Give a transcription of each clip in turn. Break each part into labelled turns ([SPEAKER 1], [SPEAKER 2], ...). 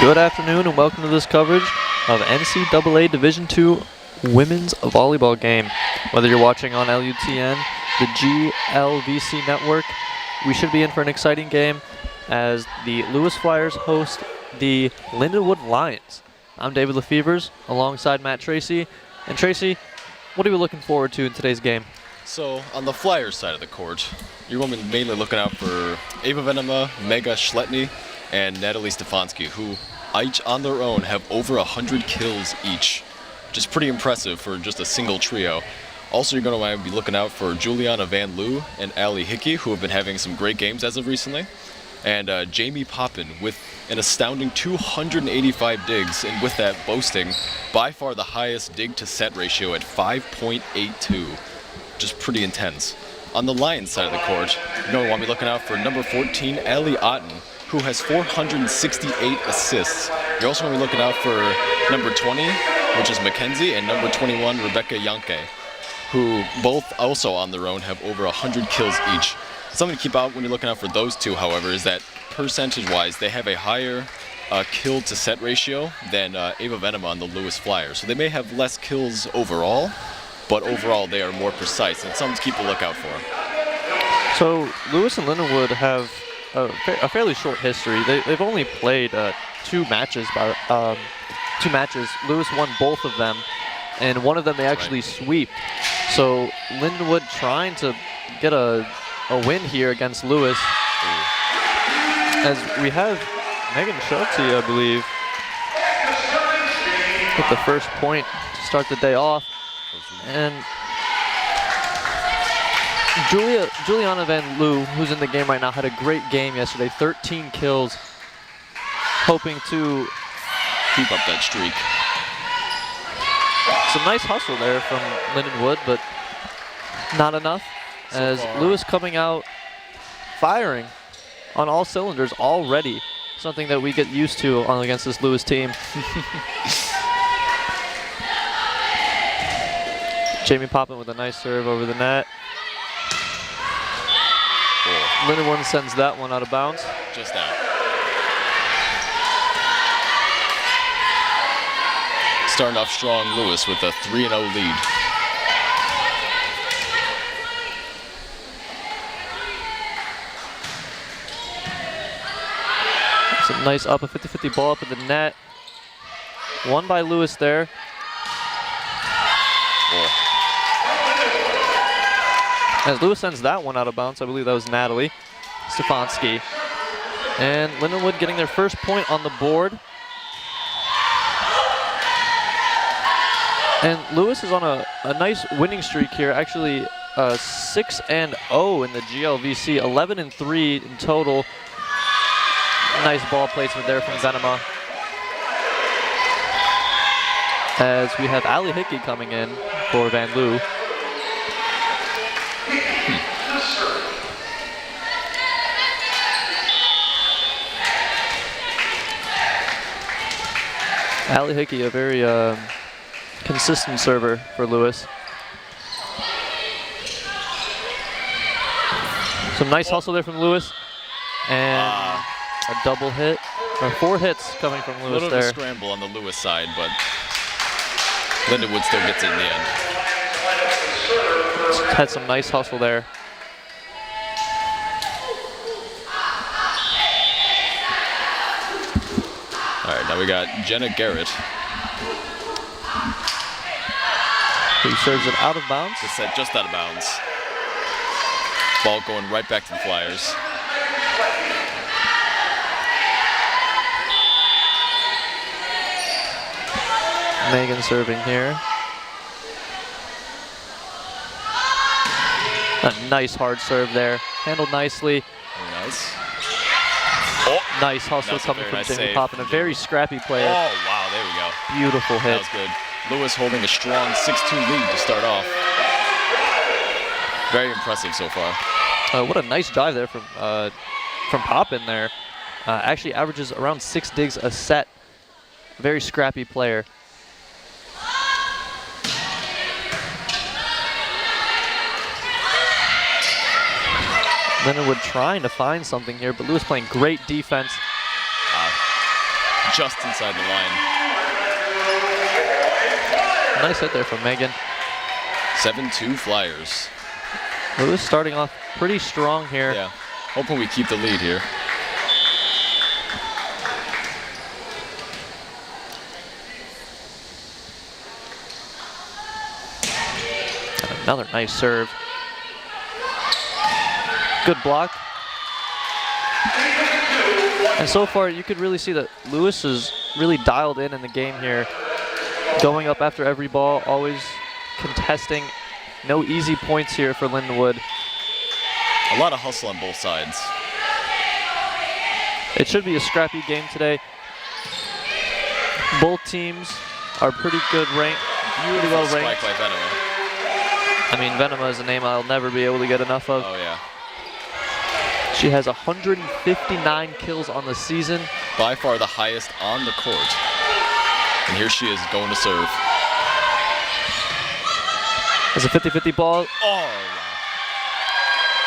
[SPEAKER 1] Good afternoon and welcome to this coverage of NCAA Division II Women's Volleyball game. Whether you're watching on LUTN, the GLVC network, we should be in for an exciting game as the Lewis Flyers host the Lindenwood Lions. I'm David Lefevers alongside Matt Tracy. And Tracy, what are we looking forward to in today's game?
[SPEAKER 2] So on the Flyers side of the court, you're going to be mainly looking out for Ava Venema, Mega Schletny, and Natalie Stefanski, who each on their own have over 100 kills each, which is pretty impressive for just a single trio. Also, you're going to want to be looking out for Juliana Van Loo and Allie Hickey, who have been having some great games as of recently, and Jamie Poppin with an astounding 285 digs, and with that boasting by far the highest dig to set ratio at 5.82, which is pretty intense. On the Lions side of the court, you're going to want to be looking out for number 14, Allie Otten, who has 468 assists. You're also going to be looking out for number 20, which is Mackenzie, and number 21, Rebecca Yanke, who both also on their own have over 100 kills each. Something to keep out when you're looking out for those two, however, is that percentage-wise, they have a higher kill to set ratio than Ava Venema on the Lewis Flyers. So they may have less kills overall, but overall they are more precise, and something to keep a lookout for.
[SPEAKER 1] So Lewis and Lindenwood have a fairly short history. They've only played two matches. Lewis won both of them, and one of them they actually sweeped. So Lindenwood trying to get a win here against Lewis. As we have Megan Schulte, I believe, hit the first point to start the day off. And Juliana Van Loo, who's in the game right now, had a great game yesterday, 13 kills, hoping to
[SPEAKER 2] keep up that streak.
[SPEAKER 1] Some nice hustle there from Lindenwood, but not enough, as Lewis coming out firing on all cylinders already, something that we get used to against this Lewis team. Jamie Poppin with a nice serve over the net. Lindenwood sends that one out of bounds.
[SPEAKER 2] Just out. Starting off strong, Lewis with a 3-0 lead.
[SPEAKER 1] Some nice up, a 50-50 ball up in the net. Won by Lewis there. As Lewis sends that one out of bounds, I believe that was Natalie Stefanski. And Lindenwood getting their first point on the board. And Lewis is on a nice winning streak here, actually 6-0 in the GLVC, 11-3 in total. Nice ball placement there from Venema. As we have Allie Hickey coming in for Van Loo. Allie Hickey, a very consistent server for Lewis. Some nice hustle there from Lewis. And a double hit, or 4 hits coming from Lewis there.
[SPEAKER 2] A little bit of a scramble on the Lewis side, but Lindenwood still gets it in the end.
[SPEAKER 1] Had some nice hustle there.
[SPEAKER 2] All right, now we got Jenna Garrett,
[SPEAKER 1] who serves it out of bounds.
[SPEAKER 2] It's set just out of bounds. Ball going right back to the Flyers.
[SPEAKER 1] Megan serving here. A nice hard serve there. Handled nicely.
[SPEAKER 2] Very nice.
[SPEAKER 1] Nice hustle coming from Jamie Poppin. A very scrappy player.
[SPEAKER 2] Oh, wow, there we go.
[SPEAKER 1] Beautiful hit.
[SPEAKER 2] That was good. Lewis holding a strong 6-2 lead to start off. Very impressive so far.
[SPEAKER 1] What a nice dive there from Poppin there. Actually averages around 6 digs a set. Very scrappy player. Lindenwood trying to find something here, but Lewis playing great defense.
[SPEAKER 2] just inside the line.
[SPEAKER 1] Nice hit there from Megan.
[SPEAKER 2] 7-2 Flyers.
[SPEAKER 1] Lewis starting off pretty strong here.
[SPEAKER 2] Yeah, hoping we keep the lead here.
[SPEAKER 1] Another nice serve. Good block. And so far, you could really see that Lewis is really dialed in the game here. Going up after every ball, always contesting. No easy points here for Lindenwood.
[SPEAKER 2] A lot of hustle on both sides.
[SPEAKER 1] It should be a scrappy game today. Both teams are pretty good ranked, pretty well ranked.
[SPEAKER 2] Spike by Venema.
[SPEAKER 1] I mean, Venema is a name I'll never be able to get enough of.
[SPEAKER 2] Oh, yeah.
[SPEAKER 1] She has 159 kills on the season.
[SPEAKER 2] By far the highest on the court. And here she is going to serve.
[SPEAKER 1] It's a 50-50 ball,
[SPEAKER 2] Oh,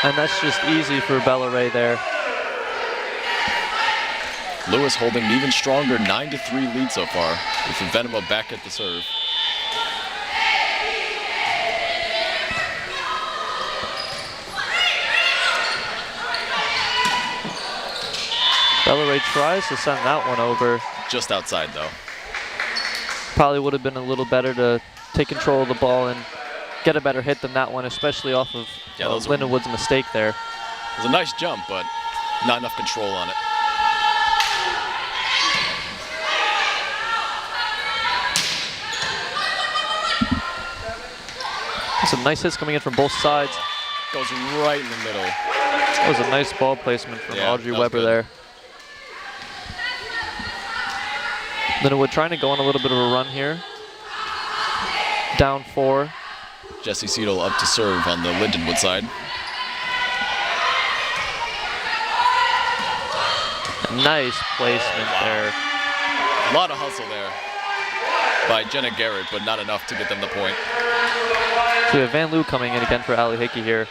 [SPEAKER 1] and that's just easy for Bella Ray there.
[SPEAKER 2] Lewis holding an even stronger 9-3 lead so far, with Venema back at the serve.
[SPEAKER 1] Bella Ray tries to send that one over.
[SPEAKER 2] Just outside, though.
[SPEAKER 1] Probably would have been a little better to take control of the ball and get a better hit than that one, especially off of Lindenwood's mistake there.
[SPEAKER 2] It was a nice jump, but not enough control on it.
[SPEAKER 1] Some nice hits coming in from both sides.
[SPEAKER 2] Goes right in the middle.
[SPEAKER 1] That was a nice ball placement from Audrey Weber there. Lindenwood trying to go on a little bit of a run here. Down 4.
[SPEAKER 2] Jesse Seidel up to serve on the Lindenwood side.
[SPEAKER 1] Nice placement there.
[SPEAKER 2] A lot of hustle there by Jenna Garrett, but not enough to get them the point.
[SPEAKER 1] So we have Van Loo coming in again for Ali Hickey here.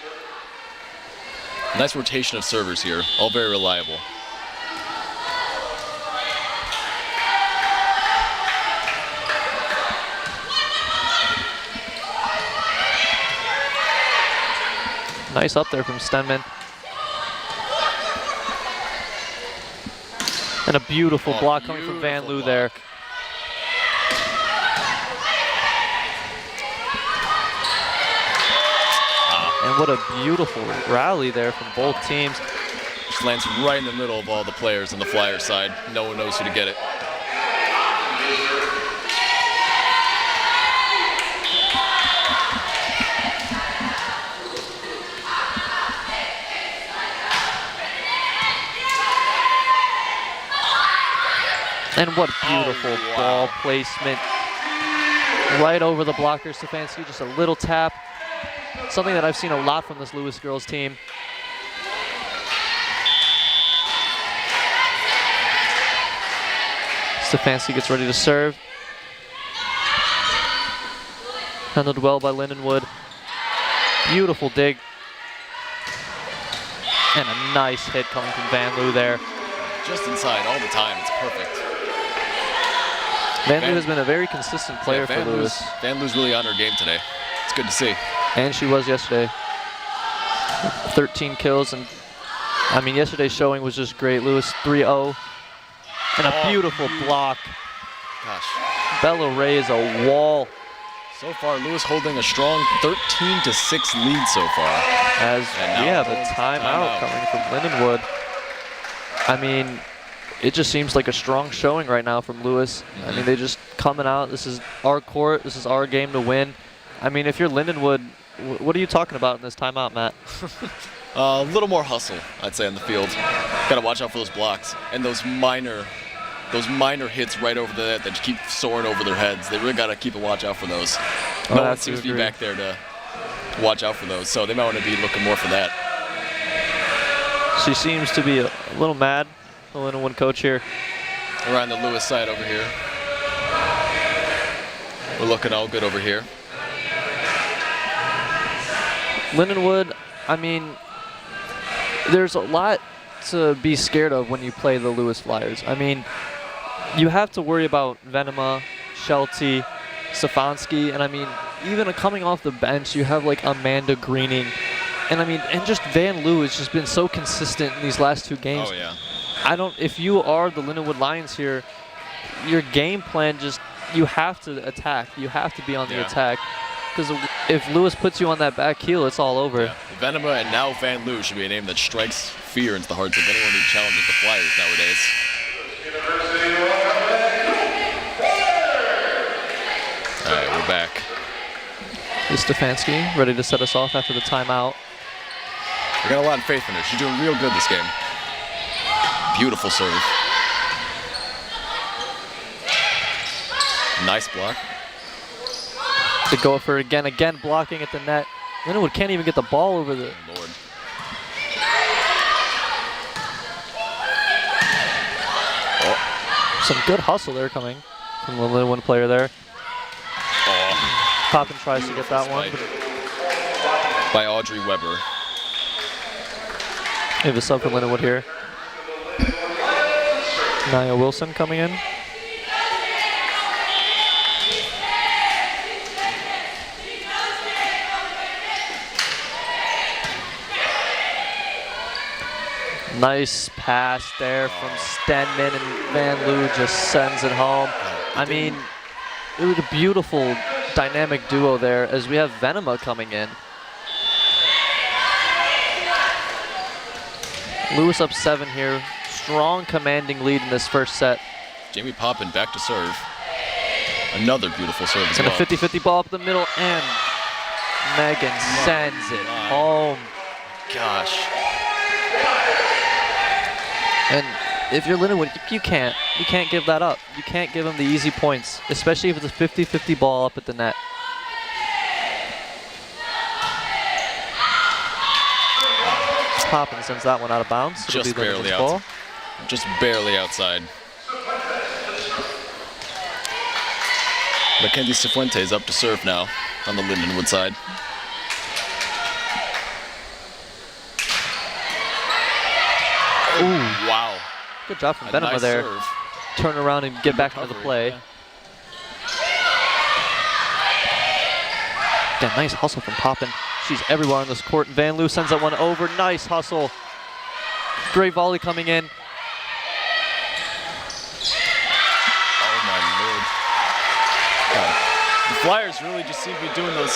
[SPEAKER 2] Nice rotation of servers here, all very reliable.
[SPEAKER 1] Nice up there from Stenman. And a beautiful block coming from Van Loo there. And what a beautiful rally there from both teams.
[SPEAKER 2] Just lands right in the middle of all the players on the Flyer side. No one knows who to get it.
[SPEAKER 1] And what beautiful ball placement. Right over the blocker, Stefanski, just a little tap. Something that I've seen a lot from this Lewis girls team. Stefanski gets ready to serve. Handled well by Lindenwood. Beautiful dig. And a nice hit coming from Van Loo there.
[SPEAKER 2] Just inside all the time, it's perfect.
[SPEAKER 1] Van Loo has been a very consistent player for Lewis.
[SPEAKER 2] Van Loo's really on her game today. It's good to see.
[SPEAKER 1] And she was yesterday. 13 kills, and I mean, yesterday's showing was just great. Lewis 3-0. And a beautiful block.
[SPEAKER 2] Gosh.
[SPEAKER 3] Bella Ray is a wall.
[SPEAKER 2] So far, Lewis holding a strong 13-6 lead so far.
[SPEAKER 3] As we have a timeout coming from Lindenwood. I mean, it just seems like a strong showing right now from Lewis. I mean, they just coming out. This is our court. This is our game to win. I mean, if you're Lindenwood, what are you talking about in this timeout, Matt?
[SPEAKER 2] A little more hustle, I'd say, on the field. Got to watch out for those blocks and those minor hits right over the net that keep soaring over their heads. They really got to keep a watch out for those. No one seems to be back there to watch out for those, so they might want to be looking more for that.
[SPEAKER 3] She seems to be a little mad, the Lindenwood coach here.
[SPEAKER 2] We're on the Lewis side over here. We're looking all good over here.
[SPEAKER 3] Lindenwood, I mean, there's a lot to be scared of when you play the Lewis Flyers. I mean, you have to worry about Venema, Shelty, Stefanski, and I mean, even coming off the bench, you have like Amanda Greening, and I mean, and just Van Loo has just been so consistent in these last 2 games.
[SPEAKER 2] Oh, yeah.
[SPEAKER 3] If you are the Lindenwood Lions here, your game plan you have to attack. You have to be on the attack. Because if Lewis puts you on that back heel, it's all over.
[SPEAKER 2] Yeah. Venema and now Van Loo should be a name that strikes fear into the hearts of anyone who challenges the Flyers nowadays. All right, we're back.
[SPEAKER 3] Is Stefanski ready to set us off after the timeout?
[SPEAKER 2] We got a lot of faith in her. She's doing real good this game. Beautiful serve. Nice block.
[SPEAKER 3] To go for it again blocking at the net. Lindenwood can't even get the ball over the...
[SPEAKER 2] Lord.
[SPEAKER 3] Some good hustle there coming from the Lindenwood player there.
[SPEAKER 2] Oh.
[SPEAKER 3] Poppin tries to get that one.
[SPEAKER 2] By Audrey Weber.
[SPEAKER 3] We have a sub for Lindenwood here. Nia Wilson coming in. Nice pass there from Stenman, and Van Loo just sends it home. I mean, it was a beautiful dynamic duo there as we have Venema coming in. Lewis up 7 here. Strong commanding lead in this first set.
[SPEAKER 2] Jamie Poppin back to serve. Another beautiful serve as
[SPEAKER 3] And
[SPEAKER 2] well.
[SPEAKER 3] a 50-50 ball up the middle, and Megan sends it home.
[SPEAKER 2] Gosh.
[SPEAKER 3] And if you're Lindenwood, you can't give that up. You can't give them the easy points, especially if it's a 50-50 ball up at the net. Poppin sends that one out of bounds. It'll
[SPEAKER 2] Just
[SPEAKER 3] be
[SPEAKER 2] barely
[SPEAKER 3] Lindenwood's ball.
[SPEAKER 2] outside. Just barely outside. Mackenzie Cifuentes up to serve now on the Lindenwood side.
[SPEAKER 3] Ooh,
[SPEAKER 2] Wow.
[SPEAKER 3] good job from
[SPEAKER 2] A
[SPEAKER 3] Venema
[SPEAKER 2] nice
[SPEAKER 3] there.
[SPEAKER 2] serve.
[SPEAKER 3] Turn around and get back into the play.
[SPEAKER 2] Yeah.
[SPEAKER 3] Yeah, nice hustle from Poppin. She's everywhere on this court. Van Loo sends that one over. Nice hustle. Great volley coming in.
[SPEAKER 2] Oh my lord. God. The Flyers really just seem to be doing those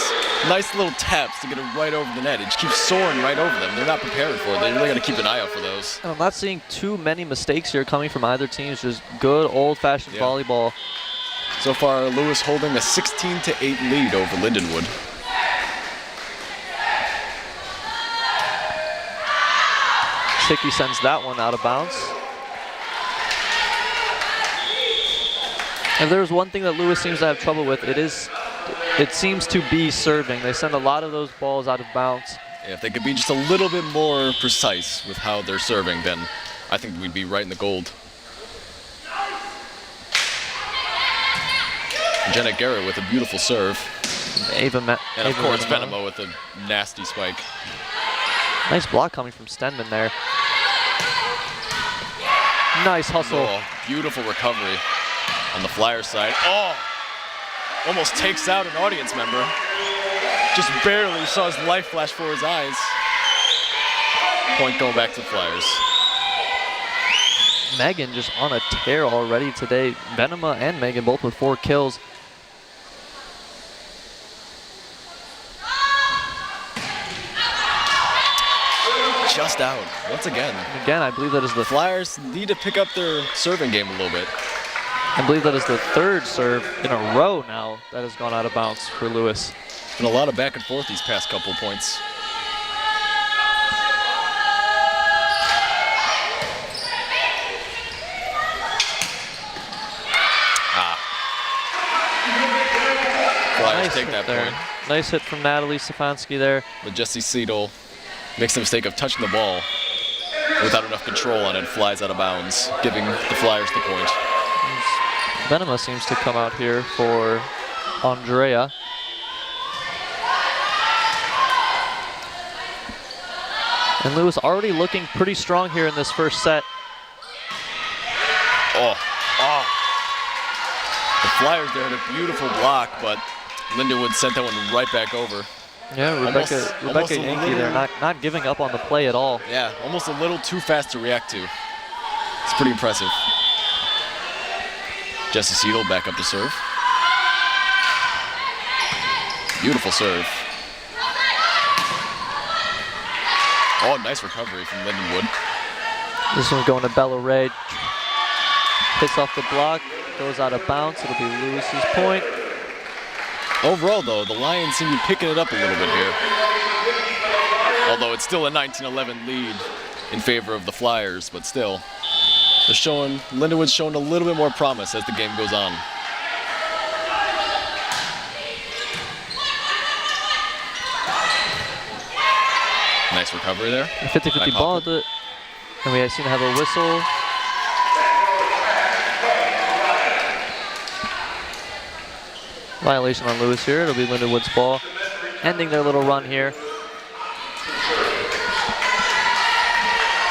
[SPEAKER 2] nice little taps to get it right over the net. It just keeps soaring right over them. They're not prepared for it. They really got to keep an eye out for those.
[SPEAKER 3] And I'm not seeing too many mistakes here coming from either team. It's just good old-fashioned volleyball.
[SPEAKER 2] So far, Lewis holding a 16-8 lead over Lindenwood.
[SPEAKER 3] Hickey sends that one out of bounds. If there's one thing that Lewis seems to have trouble with, it seems to be serving. They send a lot of those balls out of bounds.
[SPEAKER 2] Yeah, if they could be just a little bit more precise with how they're serving, then I think we'd be right in the gold. Jenna Garrett with a beautiful serve. And of course, Venema with a nasty spike.
[SPEAKER 3] Nice block coming from Stenman there. Nice hustle.
[SPEAKER 2] Oh, beautiful recovery on the Flyers side. Oh, almost takes out an audience member. Just barely saw his life flash before his eyes. Point going back to the Flyers.
[SPEAKER 3] Megan just on a tear already today. Venema and Megan both with 4 kills.
[SPEAKER 2] Just out, once again.
[SPEAKER 3] Again, I believe that is the
[SPEAKER 2] Flyers need to pick up their serving game a little bit.
[SPEAKER 3] I believe that is the 3rd serve in a row now that has gone out of bounds for Lewis.
[SPEAKER 2] Been a lot of back and forth these past couple of points. Flyers
[SPEAKER 3] Nice
[SPEAKER 2] take
[SPEAKER 3] hit
[SPEAKER 2] that
[SPEAKER 3] there.
[SPEAKER 2] point.
[SPEAKER 3] Nice hit from Natalie Stefanski there.
[SPEAKER 2] But Jesse Seidel makes the mistake of touching the ball without enough control on it, flies out of bounds, giving the Flyers the point.
[SPEAKER 3] Venema seems to come out here for Andrea. And Lewis already looking pretty strong here in this first set.
[SPEAKER 2] Oh, Flyers there had a beautiful block, but Lindenwood sent that one right back over.
[SPEAKER 3] Yeah, Rebecca Yankee there, not giving up on the play at all.
[SPEAKER 2] Yeah, almost a little too fast to react to. It's pretty impressive. Jesse Seidel back up to serve. Beautiful serve. Oh, nice recovery from Lindenwood.
[SPEAKER 3] This one's going to Bella Ray. Hits off the block, goes out of bounds. It'll be Lewis's point.
[SPEAKER 2] Overall, though, the Lions seem to be picking it up a little bit here. Although it's still a 19-11 lead in favor of the Flyers, but still, Lindenwood's showing a little bit more promise as the game goes on. Nice recovery there.
[SPEAKER 3] A 50-50 ball, and we seem to have a whistle. Violation on Lewis here. It'll be Lindenwood's ball, ending their little run here.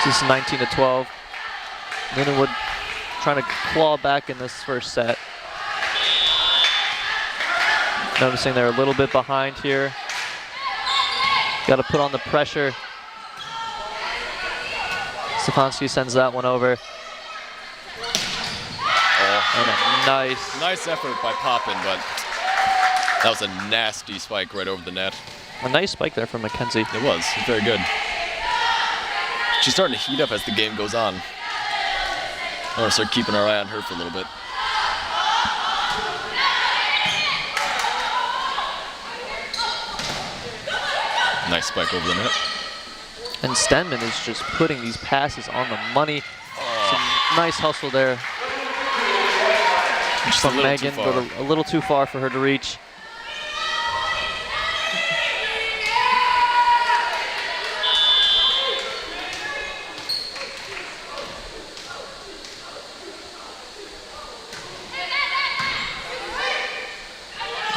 [SPEAKER 3] This is 19-12. Lindenwood trying to claw back in this first set. Noticing they're a little bit behind here. Got to put on the pressure. Stefanski sends that one over.
[SPEAKER 2] Oh.
[SPEAKER 3] And a
[SPEAKER 2] nice effort by Poppin, but that was a nasty spike right over the net.
[SPEAKER 3] A nice spike there from McKenzie.
[SPEAKER 2] It was. Very good. She's starting to heat up as the game goes on. I want to start keeping our eye on her for a little bit. Nice spike over the net.
[SPEAKER 3] And Stenman is just putting these passes on the money. Some nice hustle there
[SPEAKER 2] Just
[SPEAKER 3] from Megan, but a little too far for her to reach.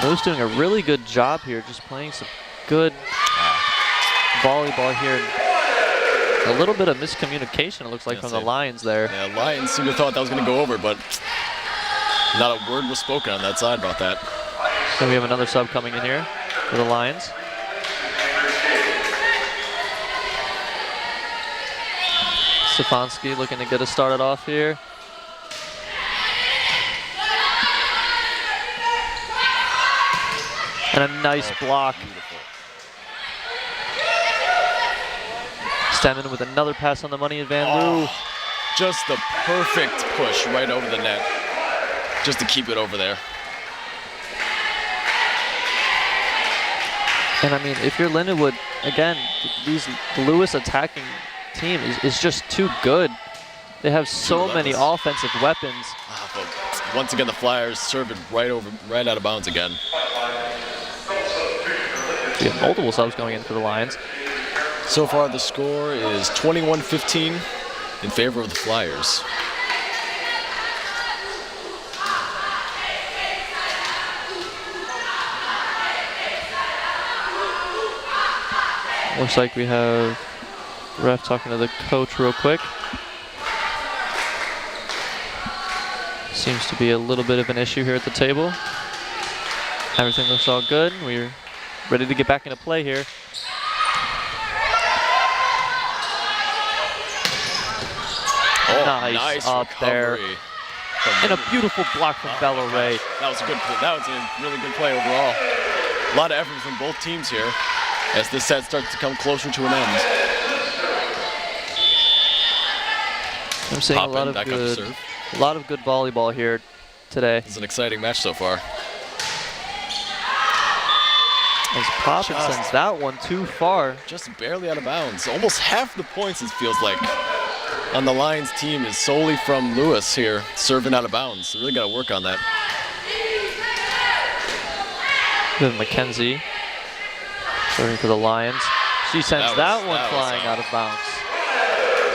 [SPEAKER 3] Lewis doing a really good job here, just playing some good volleyball here. A little bit of miscommunication, it looks like, from the Lions there.
[SPEAKER 2] Yeah, Lions seem to have thought that was going to go over, but not a word was spoken on that side about that.
[SPEAKER 3] So we have another sub coming in here for the Lions. Stefanski looking to get us started off here. And a nice block.
[SPEAKER 2] Beautiful.
[SPEAKER 3] Stenman with another pass on the money, and Van Loo.
[SPEAKER 2] Just the perfect push right over the net, just to keep it over there.
[SPEAKER 3] And I mean, if you're Lindenwood, again, the Lewis attacking team is just too good. They have so many offensive weapons.
[SPEAKER 2] But once again, the Flyers serve it right out of bounds again.
[SPEAKER 3] We have multiple subs going in for the Lions.
[SPEAKER 2] So far, the score is 21-15 in favor of the Flyers.
[SPEAKER 3] Looks like we have ref talking to the coach real quick. Seems to be a little bit of an issue here at the table. Everything looks all good. We're ready to get back into play here. Nice up there. And a beautiful block from Bella Ray.
[SPEAKER 2] That was a really good play overall. A lot of effort from both teams here as this set starts to come closer to an end.
[SPEAKER 3] I'm seeing a lot of good volleyball here today.
[SPEAKER 2] It's an exciting match so far.
[SPEAKER 3] As Poppin sends that one too far.
[SPEAKER 2] Just barely out of bounds. Almost half the points, it feels like, on the Lions team is solely from Lewis here, serving out of bounds. So really got to work on that.
[SPEAKER 3] With McKenzie serving for the Lions. She sends that one flying out of bounds.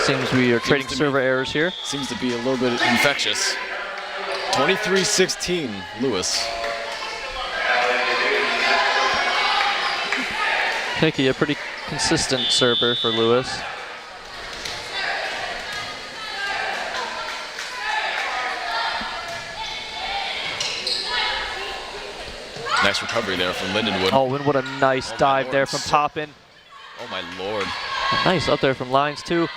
[SPEAKER 3] Seems we are trading server errors here.
[SPEAKER 2] Seems to be a little bit infectious. 23-16, Lewis.
[SPEAKER 3] Hickey, a pretty consistent server for Lewis.
[SPEAKER 2] Nice recovery there from Lindenwood.
[SPEAKER 3] Oh, and what a nice dive there from Poppin.
[SPEAKER 2] Oh my lord.
[SPEAKER 3] Nice up there from Lyons too.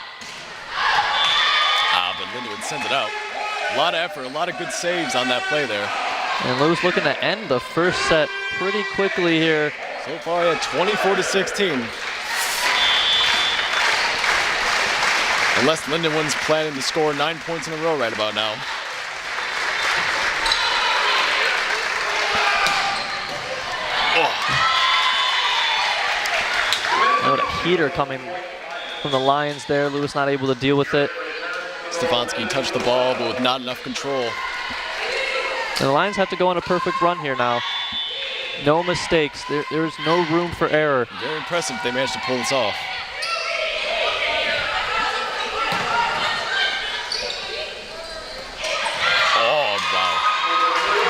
[SPEAKER 2] But Lindenwood sends it out. A lot of effort, a lot of good saves on that play there.
[SPEAKER 3] And Lewis looking to end the first set pretty quickly here.
[SPEAKER 2] So far at 24-16. Unless Lindenwood's planning to score 9 points in a row right about now.
[SPEAKER 3] And what a heater coming from the Lions there. Lewis not able to deal with it.
[SPEAKER 2] Stefanski touched the ball, but with not enough control.
[SPEAKER 3] And the Lions have to go on a perfect run here now. No mistakes. There's no room for error.
[SPEAKER 2] Very impressive if they managed to pull this off. Oh, wow.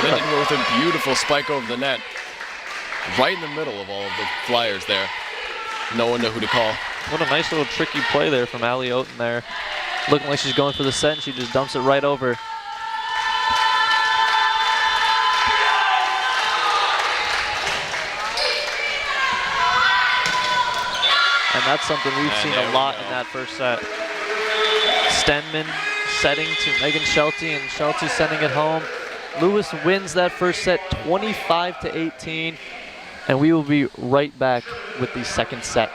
[SPEAKER 2] Lindenwood with a beautiful spike over the net. Right in the middle of all of the Flyers there. No one knew who to call.
[SPEAKER 3] What a nice little tricky play there from Allie Oaten there. Looking like she's going for the set, and she just dumps it right over. And that's something we've seen a lot in that first set. Stenman setting to Megan Shelty, and Shelty sending it home. Lewis wins that first set 25-18, and we will be right back with the second set.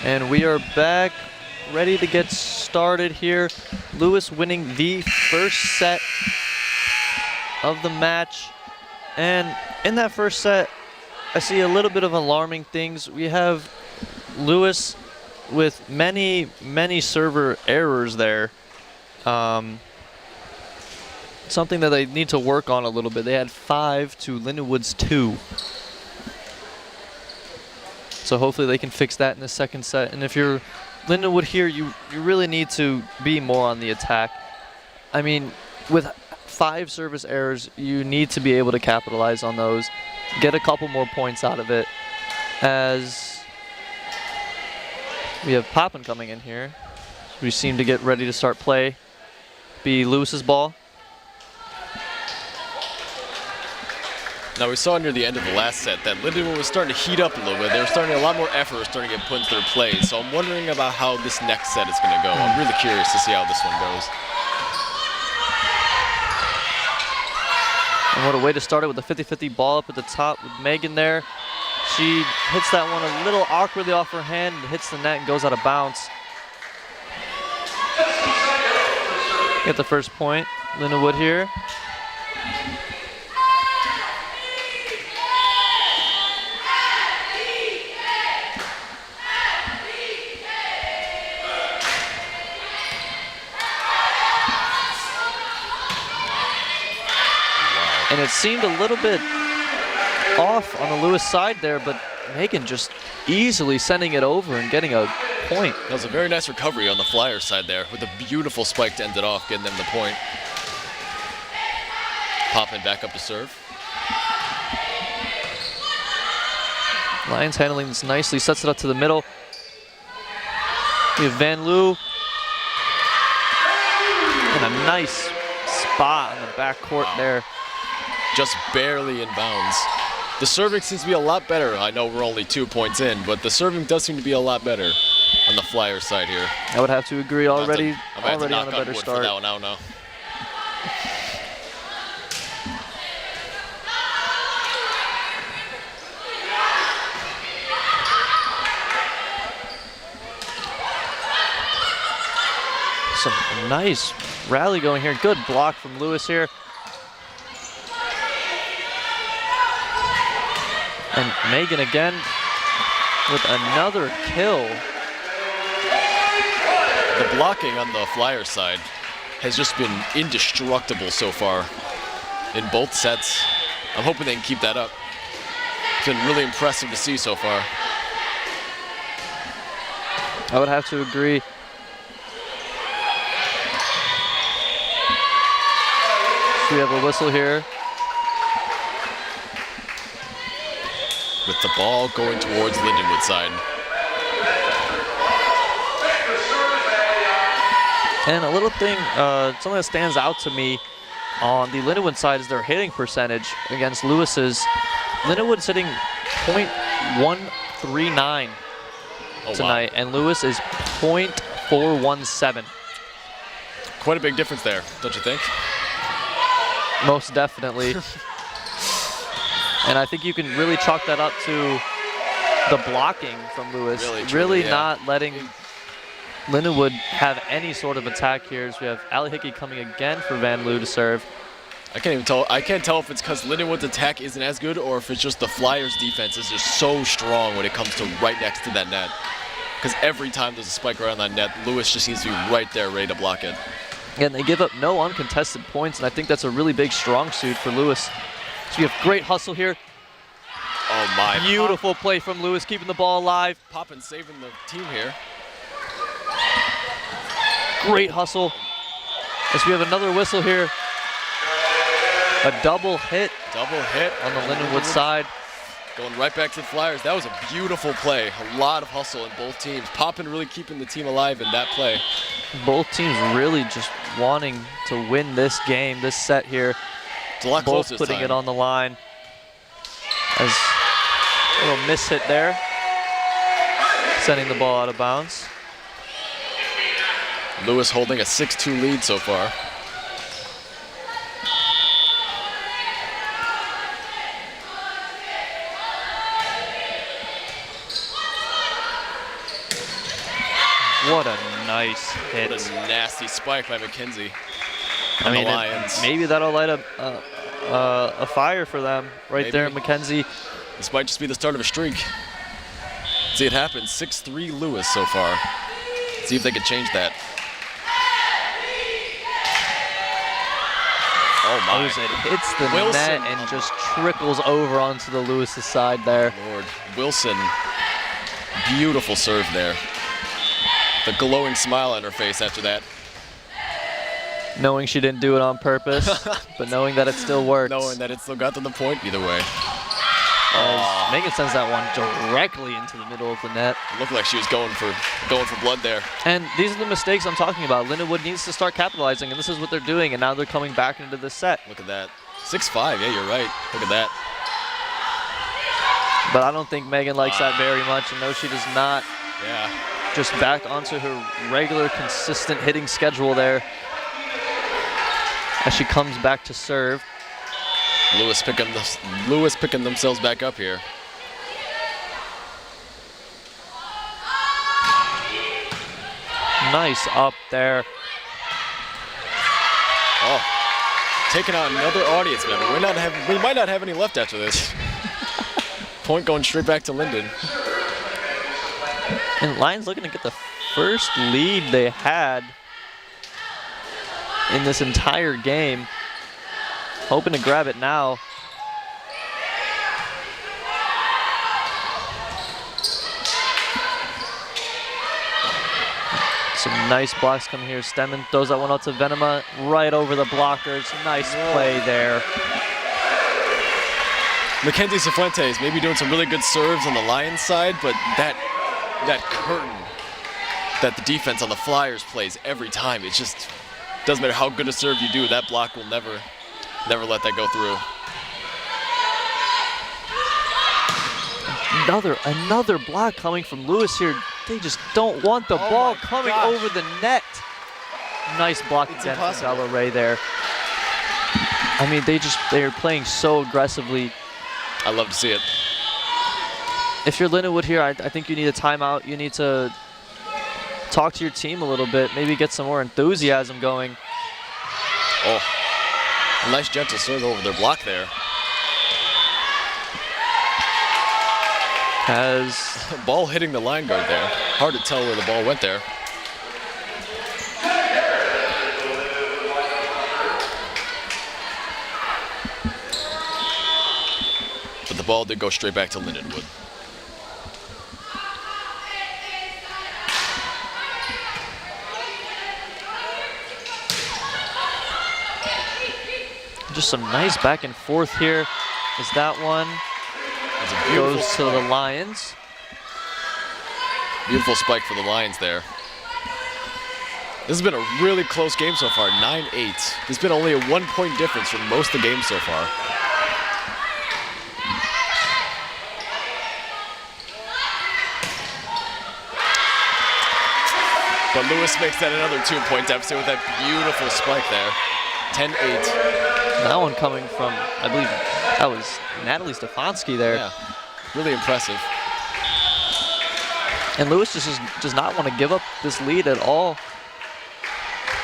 [SPEAKER 3] And we are back, ready to get started here. Lewis winning the first set of the match. And in that first set, I see a little bit of alarming things. We have Lewis with many server errors there. Something that they need to work on a little bit. They had 5 to Lindenwood's 2. So hopefully they can fix that in the second set. And if you're Lindenwood here, you really need to be more on the attack. I mean, with 5 service errors, you need to be able to capitalize on those. get a couple more points out of it, as we have Poppin coming in here. We seem to get ready to start play. Be Lewis's ball.
[SPEAKER 2] Now we saw near the end of the last set that Lindenwood was starting to heat up a little bit. They were starting a lot more effort, was starting to get put into their play. So I'm wondering about how this next set is going to go. I'm really curious to see how this one goes.
[SPEAKER 3] And what a way to start it with a 50-50 ball up at the top with Megan there. She hits that one a little awkwardly off her hand, hits the net and goes out of bounds. Get the first point, Lindenwood here. And it seemed a little bit off on the Lewis side there, but Megan just easily sending it over and getting a point.
[SPEAKER 2] That was a very nice recovery on the Flyers side there with a beautiful spike to end it off, getting them the point. Poppin back up to serve.
[SPEAKER 3] Lions handling this nicely, sets it up to the middle. We have Van Loo. And a nice spot on the back court there.
[SPEAKER 2] Just barely in bounds. The serving seems to be a lot better. I know we're only 2 points in, but the serving does seem to be a lot better on the Flyers side here.
[SPEAKER 3] I would have to agree already.
[SPEAKER 2] I'm gonna have to knock
[SPEAKER 3] on a better
[SPEAKER 2] on wood
[SPEAKER 3] start.
[SPEAKER 2] for that one out now.
[SPEAKER 3] Some nice rally going here. Good block from Lewis here. And Megan again with another kill.
[SPEAKER 2] The blocking on the Flyers side has just been indestructible so far in both sets. I'm hoping they can keep that up. It's been really impressive to see so far.
[SPEAKER 3] I would have to agree. So we have a whistle here.
[SPEAKER 2] With the ball going towards Lindenwood side.
[SPEAKER 3] And a little thing, something that stands out to me on the Lindenwood side is their hitting percentage against Lewis's. Lindenwood's hitting .139 tonight, and Lewis is .417.
[SPEAKER 2] Quite a big difference there, don't you think?
[SPEAKER 3] Most definitely. And I think you can really chalk that up to the blocking from Lewis. Really not letting Lindenwood have any sort of attack here. As we have Ali Hickey coming again for Van Loo to serve.
[SPEAKER 2] I can't even tell. I can't tell if it's because Lindenwood's attack isn't as good or if it's just the Flyers' defense is just so strong when it comes to right next to that net. Because every time there's a spike right on that net, Lewis just seems to be right there ready to block it.
[SPEAKER 3] And they give up no uncontested points, and I think that's a really big strong suit for Lewis. So we have great hustle here.
[SPEAKER 2] Oh my.
[SPEAKER 3] Beautiful play from Lewis, keeping the ball alive.
[SPEAKER 2] Poppin saving the team here.
[SPEAKER 3] Great hustle. As we have another whistle here. A double hit.
[SPEAKER 2] Double hit
[SPEAKER 3] on the Lindenwood side.
[SPEAKER 2] Going right back to the Flyers. That was a beautiful play. A lot of hustle in both teams. Poppin really keeping the team alive in that play.
[SPEAKER 3] Both teams really just wanting to win this game, this set here.
[SPEAKER 2] It's a lot
[SPEAKER 3] both
[SPEAKER 2] closer
[SPEAKER 3] putting
[SPEAKER 2] this time.
[SPEAKER 3] it on the line. As a little miss hit there. Sending the ball out of bounds.
[SPEAKER 2] Lewis holding a 6-2 lead so far.
[SPEAKER 3] What a nice hit.
[SPEAKER 2] What a nasty spike by McKenzie.
[SPEAKER 3] I mean,
[SPEAKER 2] the Lions.
[SPEAKER 3] Maybe that'll light up a fire for them right there, McKenzie.
[SPEAKER 2] This might just be the start of a streak. See it happen. 6-3 Lewis so far. See if they can change that. Oh my.
[SPEAKER 3] It hits the
[SPEAKER 2] Wilson.
[SPEAKER 3] net and just trickles over onto the Lewis' side there.
[SPEAKER 2] Lord. Wilson. Beautiful serve there. The glowing smile on her face after that.
[SPEAKER 3] Knowing she didn't do it on purpose, but knowing that it still works.
[SPEAKER 2] Knowing that it still got them the point either way.
[SPEAKER 3] As Megan sends that one directly into the middle of the net.
[SPEAKER 2] It looked like she was going for blood there.
[SPEAKER 3] And these are the mistakes I'm talking about. Lindenwood needs to start capitalizing, and this is what they're doing, and now they're coming back into this set.
[SPEAKER 2] Look at that. 6-5, yeah, you're right. Look at that.
[SPEAKER 3] But I don't think Megan likes that very much, and no, she does not.
[SPEAKER 2] Yeah.
[SPEAKER 3] Just back onto her regular, consistent hitting schedule there as she comes back to serve.
[SPEAKER 2] Lewis picking themselves back up here.
[SPEAKER 3] Nice up there.
[SPEAKER 2] Oh, taking out another audience member. We might not have any left after this. Point going straight back to Linden.
[SPEAKER 3] And Lions looking to get the first lead they had in this entire game. Hoping to grab it now. Some nice blocks coming here. Stemmen throws that one out to Venema, right over the blockers. Nice play there.
[SPEAKER 2] Mackenzie Cifuentes maybe doing some really good serves on the Lions side, but that curtain that the defense on the Flyers plays every time, it just doesn't matter how good a serve you do, that block will never let that go through.
[SPEAKER 3] Another block coming from Lewis here. They just don't want the ball coming over the net. Nice block again from Bella Ray there. I mean, they're playing so aggressively.
[SPEAKER 2] I love to see it.
[SPEAKER 3] If you're Lindenwood here, I think you need a timeout. You need to talk to your team a little bit, maybe get some more enthusiasm going.
[SPEAKER 2] Oh, a nice gentle serve over their block there.
[SPEAKER 3] Has
[SPEAKER 2] ball hitting the line guard there. Hard to tell where the ball went there. But the ball did go straight back to Lindenwood.
[SPEAKER 3] just some nice back and forth here. Is that one goes to the Lions.
[SPEAKER 2] Beautiful spike for the Lions there. This has been a really close game so far, 9-8. There's been only a 1-point difference from most of the games so far. But Lewis makes that another 2-point deficit with that beautiful spike there. 10-8.
[SPEAKER 3] That one coming from, I believe, that was Natalie Stefanski there.
[SPEAKER 2] Yeah, really impressive.
[SPEAKER 3] And Lewis just does not want to give up this lead at all.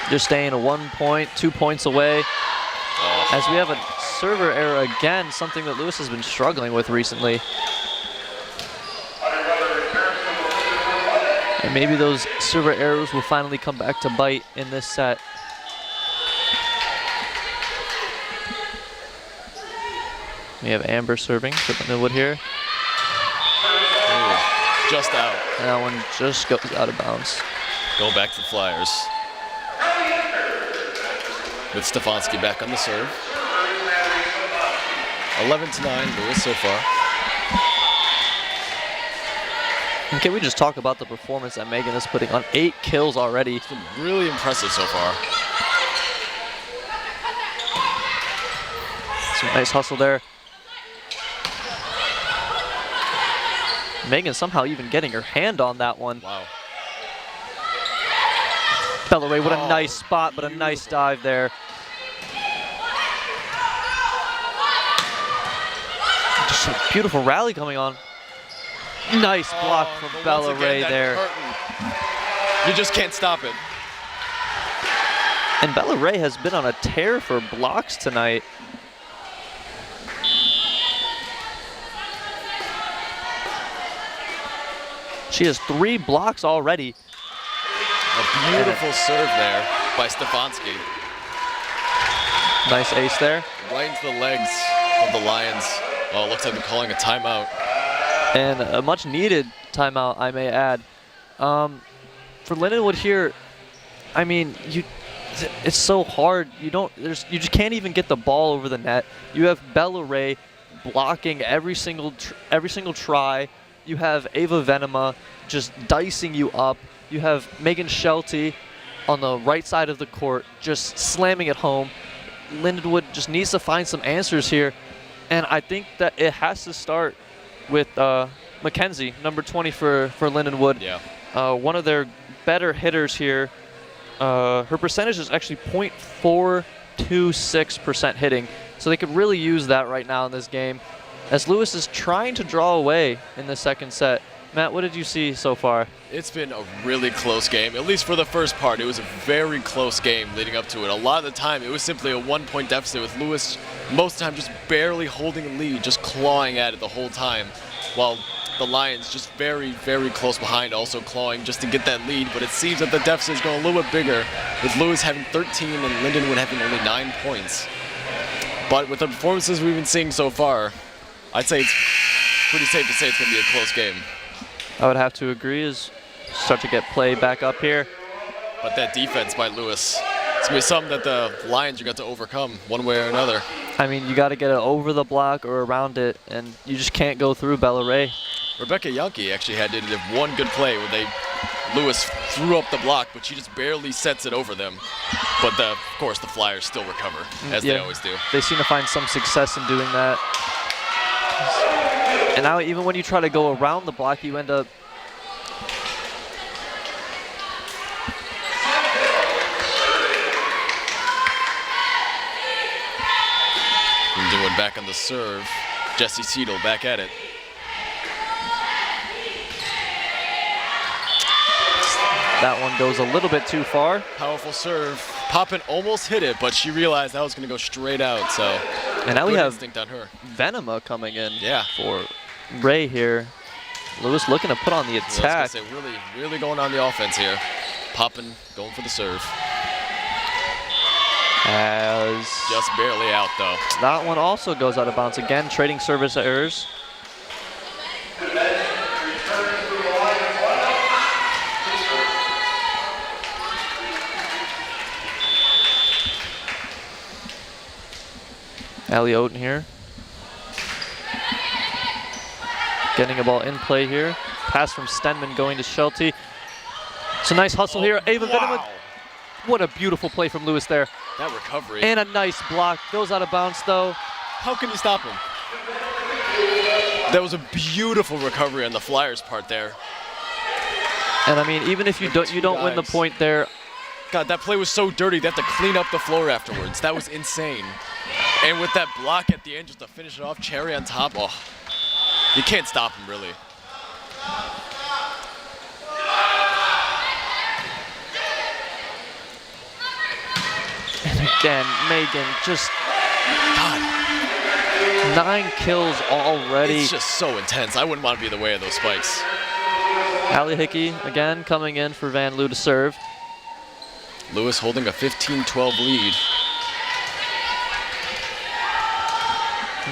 [SPEAKER 3] They're staying a 1 point, 2 points away.
[SPEAKER 2] Oh.
[SPEAKER 3] As we have a server error again, something that Lewis has been struggling with recently. And maybe those server errors will finally come back to bite in this set. We have Amber serving for Lindenwood here.
[SPEAKER 2] Ooh, just out.
[SPEAKER 3] And that one just goes out of bounds.
[SPEAKER 2] Go back to the Flyers. With Stefanski back on the serve. 11-9, Lewis so far.
[SPEAKER 3] And can we just talk about the performance that Megan is putting on? 8 kills already.
[SPEAKER 2] It's been really impressive so far.
[SPEAKER 3] Some nice hustle there. Megan somehow even getting her hand on that one.
[SPEAKER 2] Wow.
[SPEAKER 3] Bella Ray, what a nice spot, but a nice dive there. Just a beautiful rally coming on. Nice block from Bella Ray there.
[SPEAKER 2] You just can't stop it.
[SPEAKER 3] And Bella Ray has been on a tear for blocks tonight. She has 3 blocks already.
[SPEAKER 2] A beautiful serve there by Stefanski.
[SPEAKER 3] Nice ace there.
[SPEAKER 2] Right into the legs of the Lions. Oh, it looks like they're calling a timeout.
[SPEAKER 3] And a much needed timeout, I may add. For Lindenwood here, I mean, it's so hard. You just can't even get the ball over the net. You have Bella Ray blocking every single try. You have Ava Venema just dicing you up. You have Megan Shelty on the right side of the court just slamming it home. Lindenwood just needs to find some answers here. And I think that it has to start with Mackenzie, number 20 for Lindenwood.
[SPEAKER 2] Yeah.
[SPEAKER 3] One of their better hitters here. Her percentage is actually .426% hitting. So they could really use that right now in this game. As Lewis is trying to draw away in the second set. Matt, what did you see so far?
[SPEAKER 2] It's been a really close game, at least for the first part. It was a very close game leading up to it. A lot of the time, it was simply a 1-point deficit with Lewis most of the time just barely holding a lead, just clawing at it the whole time, while the Lions just very, very close behind, also clawing just to get that lead. But it seems that the deficit is going a little bit bigger, with Lewis having 13 and Lindenwood having only 9 points. But with the performances we've been seeing so far, I'd say it's pretty safe to say it's going to be a close game.
[SPEAKER 3] I would have to agree as start to get play back up here.
[SPEAKER 2] But that defense by Lewis, it's going to be something that the Lions are going to overcome one way or another.
[SPEAKER 3] I mean, you got to get it over the block or around it, and you just can't go through Bella Ray.
[SPEAKER 2] Rebecca Yankee actually did one good play where Lewis threw up the block, but she just barely sets it over them. But of course, the Flyers still recover, as they always do.
[SPEAKER 3] They seem to find some success in doing that. And now even when you try to go around the block, you end up
[SPEAKER 2] Lindenwood back on the serve. Jessie Seidel back at it.
[SPEAKER 3] That one goes a little bit too far.
[SPEAKER 2] Powerful serve. Poppin almost hit it, but she realized that was going to go straight out. So,
[SPEAKER 3] and now we have
[SPEAKER 2] instinct on her.
[SPEAKER 3] Venema coming in
[SPEAKER 2] Yeah.
[SPEAKER 3] for Ray here. Lewis looking to put on the attack.
[SPEAKER 2] I was gonna say, really going on the offense here. Poppin going for the serve.
[SPEAKER 3] As
[SPEAKER 2] just barely out though.
[SPEAKER 3] That one also goes out of bounds again, trading service errors. Allie Oaten here. Getting a ball in play here. Pass from Stenman going to Shelty. It's a nice hustle here. Ava Vinneman. What a beautiful play from Lewis there.
[SPEAKER 2] That recovery.
[SPEAKER 3] And a nice block. Goes out of bounds though.
[SPEAKER 2] How can you stop him? That was a beautiful recovery on the Flyers' part there.
[SPEAKER 3] And I mean, even if you don't win the point there.
[SPEAKER 2] God, that play was so dirty. They have to clean up the floor afterwards. That was insane. And with that block at the end, just to finish it off, cherry on top. Oh, you can't stop him, really.
[SPEAKER 3] And again, Megan just, God, 9 kills already.
[SPEAKER 2] It's just so intense. I wouldn't want to be in the way of those spikes.
[SPEAKER 3] Allie Hickey again coming in for Van Loo to serve.
[SPEAKER 2] Lewis holding a 15-12 lead.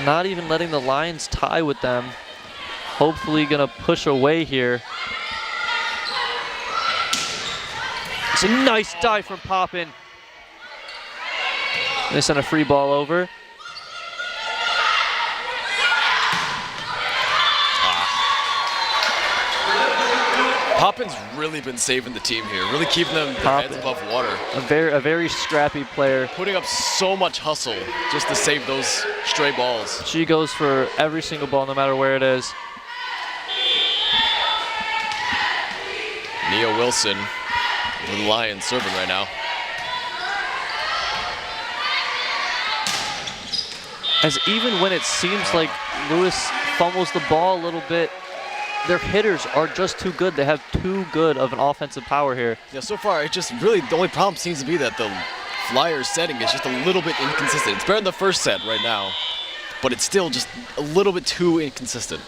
[SPEAKER 3] Not even letting the Lions tie with them. Hopefully gonna push away here. It's a nice dive from Poppin. They sent a free ball over.
[SPEAKER 2] Poppin's really been saving the team here, really keeping them their heads above water.
[SPEAKER 3] A very scrappy player.
[SPEAKER 2] Putting up so much hustle just to save those stray balls.
[SPEAKER 3] She goes for every single ball, no matter where it is.
[SPEAKER 2] Nia Wilson for the Lions serving right now.
[SPEAKER 3] As even when it seems like Lewis fumbles the ball a little bit, their hitters are just too good. They have too good of an offensive power here.
[SPEAKER 2] Yeah, so far, it just really, the only problem seems to be that the Flyers setting is just a little bit inconsistent. It's better than the first set right now, but it's still just a little bit too inconsistent.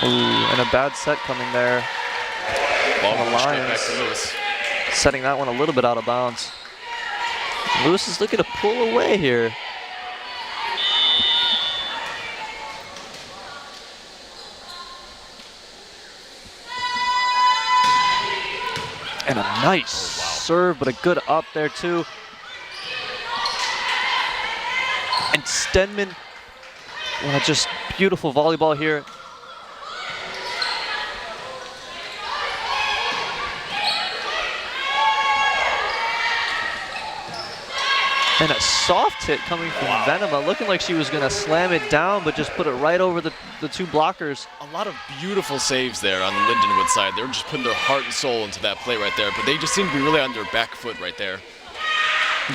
[SPEAKER 3] Ooh, and a bad set coming there.
[SPEAKER 2] Ball
[SPEAKER 3] the
[SPEAKER 2] straight
[SPEAKER 3] Lions
[SPEAKER 2] back to Lewis.
[SPEAKER 3] Setting that one a little bit out of bounds. Lewis is looking to pull away here. And a nice serve, but a good up there too. And Stenman, just beautiful volleyball here. And a soft hit coming from Venema, looking like she was going to slam it down, but just put it right over the two blockers.
[SPEAKER 2] A lot of beautiful saves there on the Lindenwood side. They were just putting their heart and soul into that play right there, but they just seem to be really on their back foot right there.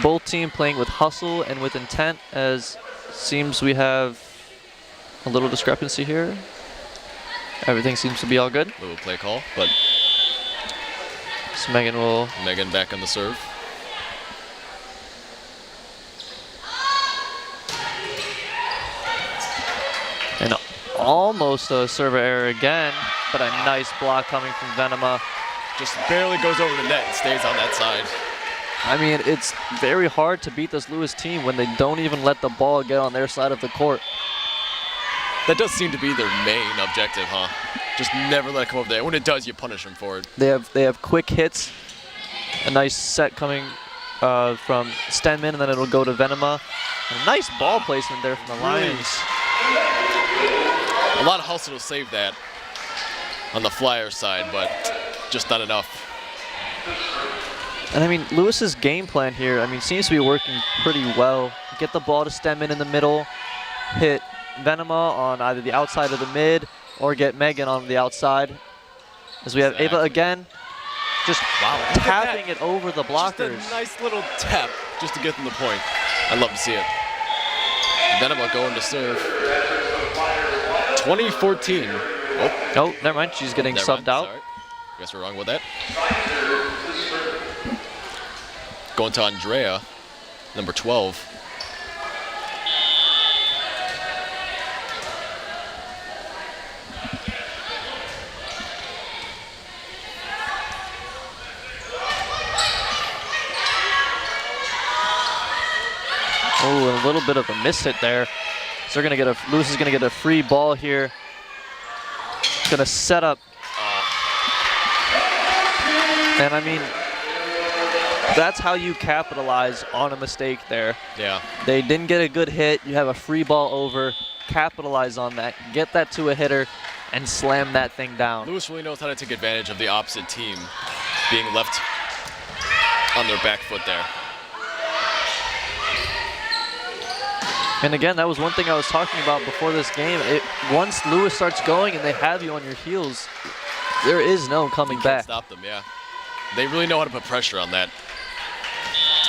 [SPEAKER 3] Both teams playing with hustle and with intent, as seems we have a little discrepancy here. Everything seems to be all good.
[SPEAKER 2] Little play call, but
[SPEAKER 3] so Megan
[SPEAKER 2] back on the serve.
[SPEAKER 3] And almost a server error again, but a nice block coming from Venema.
[SPEAKER 2] Just barely goes over the net and stays on that side.
[SPEAKER 3] I mean, it's very hard to beat this Lewis team when they don't even let the ball get on their side of the court.
[SPEAKER 2] That does seem to be their main objective, huh? Just never let it come over there. When it does, you punish them for it.
[SPEAKER 3] They have quick hits. A nice set coming from Stenman, and then it'll go to Venema. A nice ball placement there from the Lions.
[SPEAKER 2] A lot of hustle to save that on the Flyers side, but just not enough.
[SPEAKER 3] And I mean, Lewis's game plan here, seems to be working pretty well. Get the ball to Stenman in the middle, hit Venema on either the outside of the mid, or get Megan on the outside. As we have Ava again, just tapping it over the blockers.
[SPEAKER 2] Just a nice little tap just to get them the point. I'd love to see it. Venema going to serve. 2014.
[SPEAKER 3] Oh, never mind. She's getting subbed out.
[SPEAKER 2] Sorry. Guess we're wrong with that. Going to Andrea, number 12.
[SPEAKER 3] Oh, a little bit of a miss hit there. So they're gonna Lewis is gonna get a free ball here. Gonna set up. And I mean, that's how you capitalize on a mistake there.
[SPEAKER 2] Yeah.
[SPEAKER 3] They didn't get a good hit. You have a free ball over. Capitalize on that. Get that to a hitter and slam that thing down.
[SPEAKER 2] Lewis really knows how to take advantage of the opposite team being left on their back foot there.
[SPEAKER 3] And again, that was one thing I was talking about before this game. Once Lewis starts going and they have you on your heels, there is no coming back.
[SPEAKER 2] Stop them, yeah. They really know how to put pressure on that.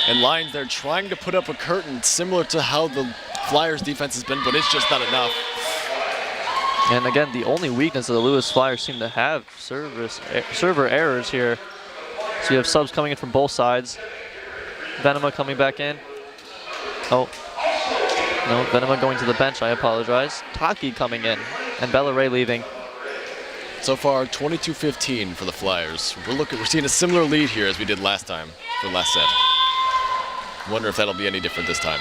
[SPEAKER 2] And Lions, they're trying to put up a curtain similar to how the Flyers defense has been, but it's just not enough.
[SPEAKER 3] And again, the only weakness of the Lewis Flyers seem to have server errors here. So you have subs coming in from both sides. Venema coming back in. Oh. No, Venema going to the bench, I apologize. Taki coming in, and Bella Ray leaving.
[SPEAKER 2] So far, 22-15 for the Flyers. We're seeing a similar lead here as we did last time, for last set. Wonder if that'll be any different this time.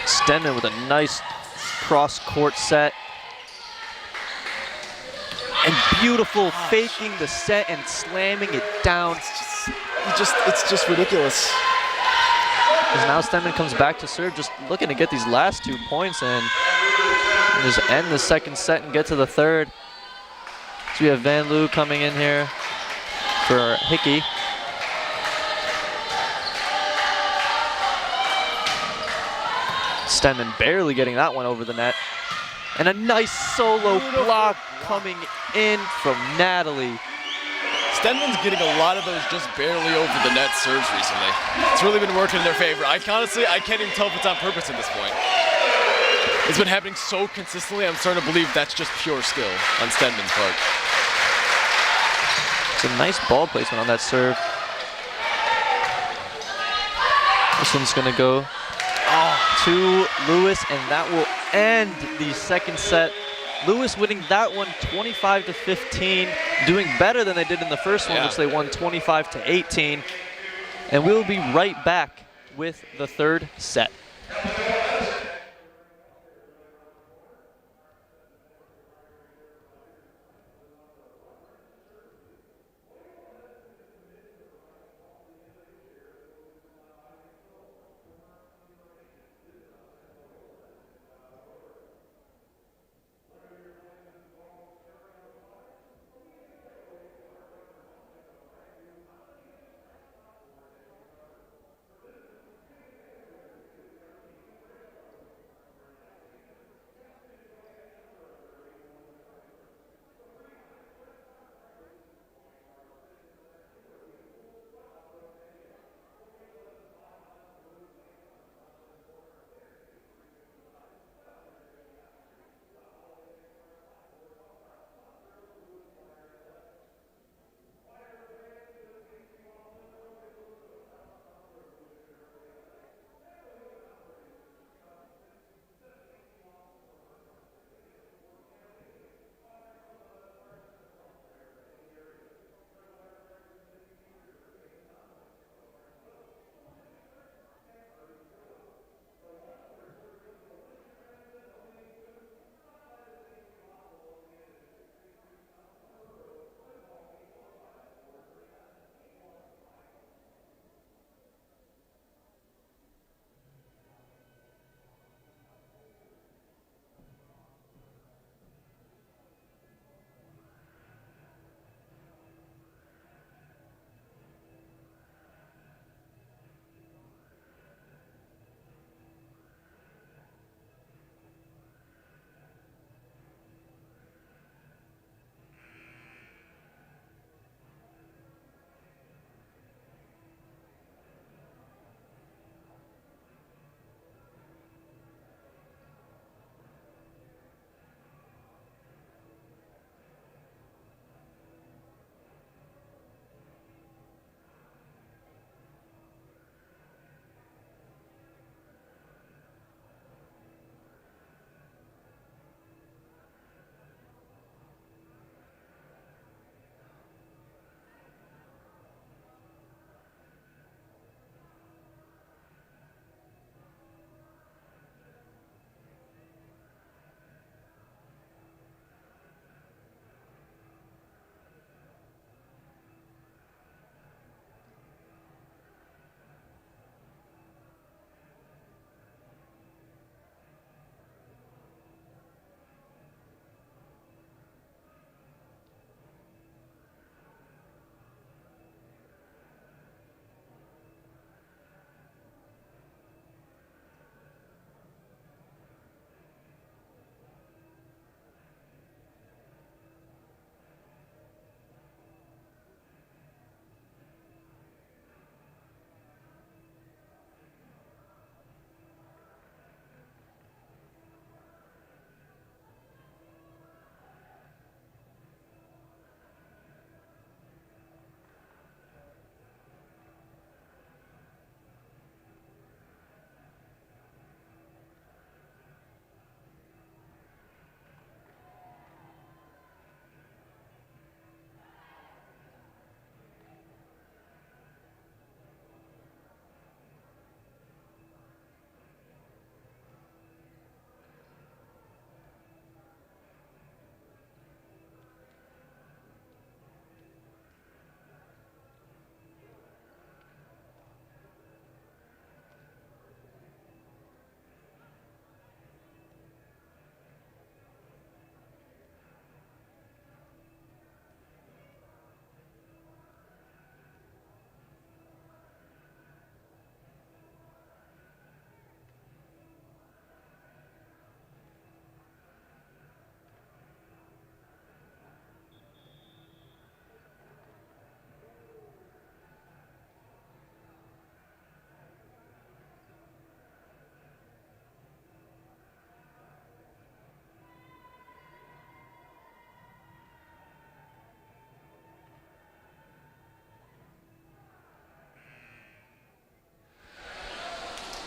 [SPEAKER 3] Stenman with a nice cross-court set. And beautiful faking the set and slamming it down.
[SPEAKER 2] It's just ridiculous.
[SPEAKER 3] As now Stenman comes back to serve, just looking to get these last 2 points and just end the second set and get to the third. So we have Van Loo coming in here for Hickey. Stenman barely getting that one over the net. And a nice solo block coming in from Natalie.
[SPEAKER 2] Stenman's getting a lot of those just barely over the net serves recently. It's really been working in their favor. I can't even tell if it's on purpose at this point. It's been happening so consistently, I'm starting to believe that's just pure skill on Stenman's part.
[SPEAKER 3] It's a nice ball placement on that serve. This one's gonna go to Lewis, and that will end the second set. Lewis winning that one 25-15, doing better than they did in the first one, which they won 25-18. And we'll be right back with the third set.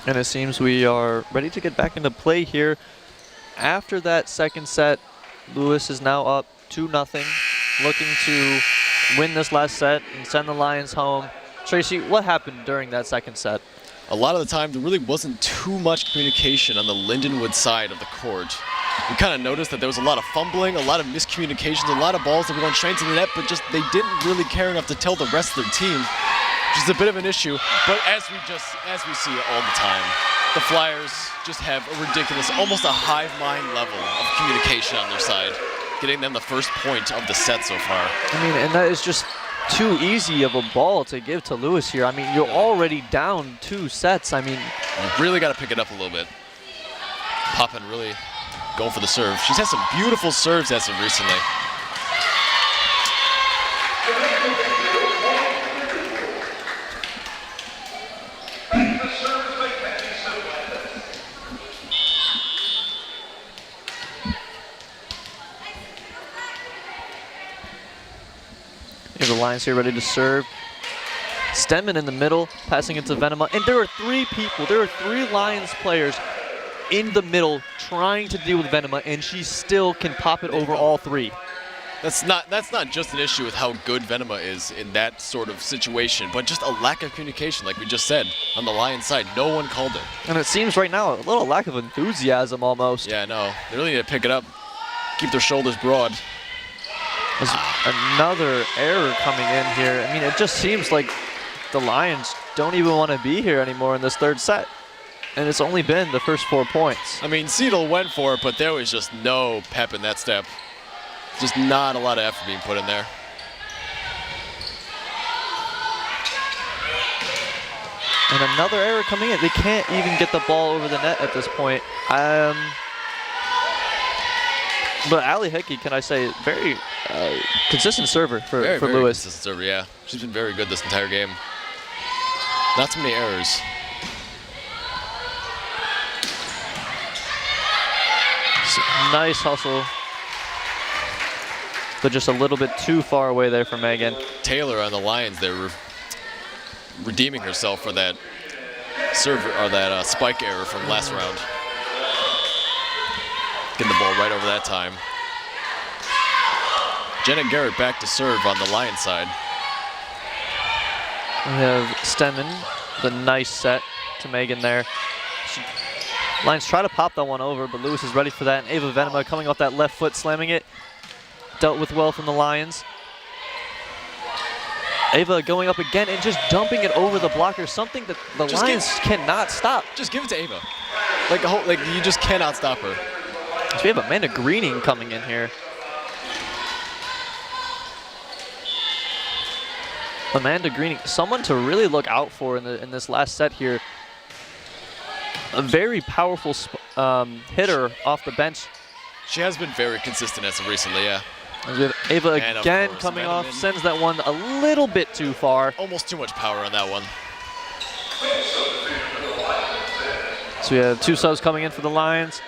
[SPEAKER 3] And it seems we are ready to get back into play here. After that second set, Lewis is now up 2-0, looking to win this last set and send the Lions home. Tracy, what happened during that second set?
[SPEAKER 2] A lot of the time, there really wasn't too much communication on the Lindenwood side of the court. We kind of noticed that there was a lot of fumbling, a lot of miscommunications, a lot of balls that were going straight to the net, but just they didn't really care enough to tell the rest of their team, which is a bit of an issue. But as we see it all the time, the Flyers just have a ridiculous, almost a hive mind level of communication on their side, getting them the first point of the set so far.
[SPEAKER 3] I mean, and that is just too easy of a ball to give to Lewis here. I mean, you're already down 2 sets. I mean,
[SPEAKER 2] you really got to pick it up a little bit. Poppin really going for the serve. She's had some beautiful serves as of recently.
[SPEAKER 3] The Lions here ready to serve. Stenman in the middle, passing it to Venema. And there are 3 people, there are 3 Lions players in the middle trying to deal with Venema, and she still can pop it over all 3.
[SPEAKER 2] That's not just an issue with how good Venema is in that sort of situation, but just a lack of communication, like we just said, on the Lions side. No one called it.
[SPEAKER 3] And it seems right now a little lack of enthusiasm almost.
[SPEAKER 2] Yeah, no. They really need to pick it up, keep their shoulders broad.
[SPEAKER 3] There's another error coming in here. I mean, it just seems like the Lions don't even want to be here anymore in this third set. And it's only been the first 4 points.
[SPEAKER 2] I mean, Seidel went for it, but there was just no pep in that step. Just not a lot of effort being put in there.
[SPEAKER 3] And another error coming in. They can't even get the ball over the net at this point. But Ali Hickey, can I say, very consistent server for
[SPEAKER 2] very
[SPEAKER 3] Lewis.
[SPEAKER 2] Consistent server, yeah. She's been very good this entire game. Not too many errors.
[SPEAKER 3] Nice hustle. But just a little bit too far away there for Megan.
[SPEAKER 2] Taylor on the Lions, they're redeeming herself for that serve or that spike error from last round. Getting the ball right over that time. Jenna Garrett back to serve on the Lions side.
[SPEAKER 3] We have Stenman, the nice set to Megan there. Lions try to pop that one over, but Lewis is ready for that. And Ava Venema coming off that left foot, slamming it. Dealt with well from the Lions. Ava going up again and just dumping it over the blocker, something that the Lions cannot stop.
[SPEAKER 2] Just give it to Ava. Like you just cannot stop her.
[SPEAKER 3] So we have Amanda Greening coming in here. Amanda Greening, someone to really look out for in this last set here. A very powerful hitter off the bench.
[SPEAKER 2] She has been very consistent as of recently, yeah.
[SPEAKER 3] And we have Ava again coming off, sends that one a little bit too far.
[SPEAKER 2] Almost too much power on that one.
[SPEAKER 3] So we have 2 subs coming in for the Lions.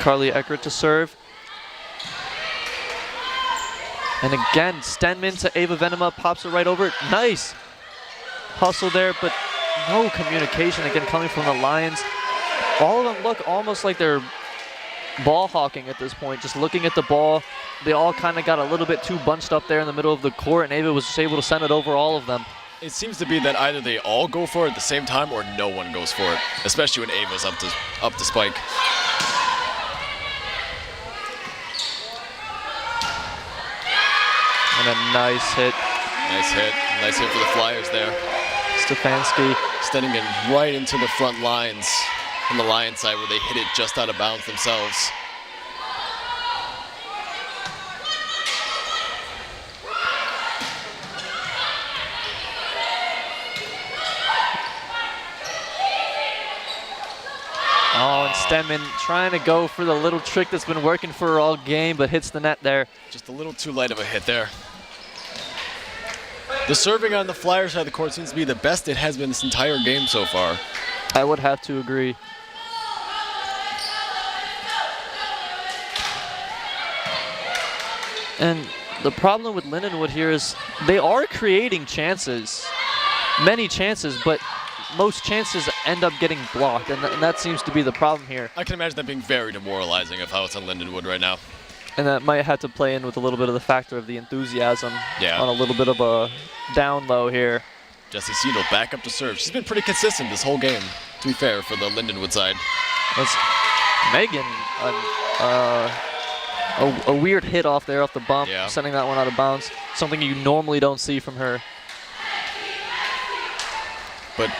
[SPEAKER 3] Carly Eckert to serve. And again, Stenman to Ava Venema, pops it right over. Nice hustle there, but no communication again coming from the Lions. All of them look almost like they're ball hawking at this point, just looking at the ball. They all kind of got a little bit too bunched up there in the middle of the court, and Ava was just able to send it over all of them.
[SPEAKER 2] It seems to be that either they all go for it at the same time or no one goes for it, especially when Ava's up to spike.
[SPEAKER 3] And a nice hit.
[SPEAKER 2] Nice hit. Nice hit for the Flyers there.
[SPEAKER 3] Stefanski.
[SPEAKER 2] Sending it right into the front lines on the Lions side where they hit it just out of bounds themselves.
[SPEAKER 3] Oh, and Stenman trying to go for the little trick that's been working for her all game, but hits the net there.
[SPEAKER 2] Just a little too light of a hit there. The serving on the Flyers side of the court seems to be the best it has been this entire game so far.
[SPEAKER 3] I would have to agree. And the problem with Lindenwood here is they are creating chances, many chances, but most chances end up getting blocked, and that seems to be the problem here.
[SPEAKER 2] I can imagine that being very demoralizing of how it's on Lindenwood right now.
[SPEAKER 3] And that might have to play in with a little bit of the factor of the enthusiasm on a little bit of a down low here.
[SPEAKER 2] Jessie Seidel back up to serve. She's been pretty consistent this whole game, to be fair, for the Lindenwood side.
[SPEAKER 3] That's Megan, a weird hit off there off the bump, sending that one out of bounds. Something you normally don't see from her.
[SPEAKER 2] But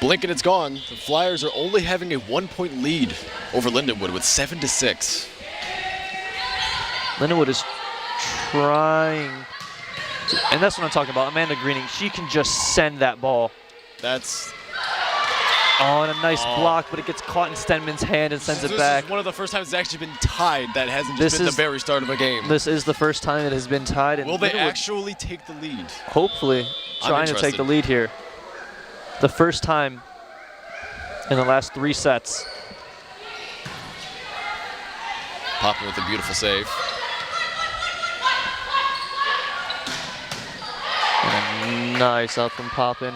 [SPEAKER 2] blink and it's gone. The Flyers are only having a 1-point lead over Lindenwood with 7-6.
[SPEAKER 3] Lindenwood is trying to, and that's what I'm talking about. Amanda Greening, she can just send that ball.
[SPEAKER 2] That's...
[SPEAKER 3] Oh, and a nice block, but it gets caught in Stenman's hand and sends it back.
[SPEAKER 2] This is one of the first times it's actually been tied. That hasn't just been the very start of a game.
[SPEAKER 3] This is the first time it has been tied. And
[SPEAKER 2] will they actually take the lead?
[SPEAKER 3] Hopefully, trying to take the lead here. The first time in the last 3 sets.
[SPEAKER 2] Poppin with a beautiful save.
[SPEAKER 3] And a nice out from Poppin.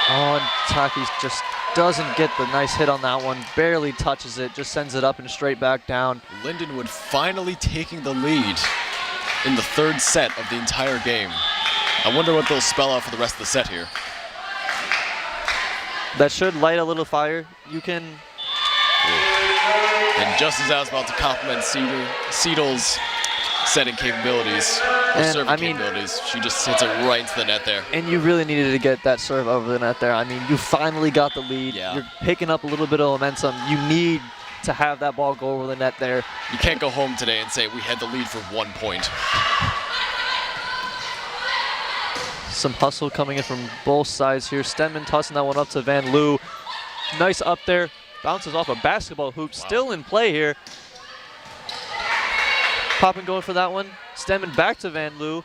[SPEAKER 3] Oh, and Taki just doesn't get the nice hit on that one. Barely touches it, just sends it up and straight back down.
[SPEAKER 2] Lindenwood finally taking the lead in the 3rd set of the entire game. I wonder what they'll spell out for the rest of the set here.
[SPEAKER 3] That should light a little fire. You can...
[SPEAKER 2] And just as I was about to compliment Seidel's setting capabilities, or serving capabilities, she just hits it right into the net there.
[SPEAKER 3] And you really needed to get that serve over the net there. I mean, you finally got the lead.
[SPEAKER 2] Yeah.
[SPEAKER 3] You're picking up a little bit of momentum. You need to have that ball go over the net there.
[SPEAKER 2] You can't go home today and say we had the lead for 1 point.
[SPEAKER 3] Some hustle coming in from both sides here. Stenman tossing that one up to Van Loo. Nice up there. Bounces off a basketball hoop. Wow. Still in play here. Poppin going for that one. Stenman back to Van Loo.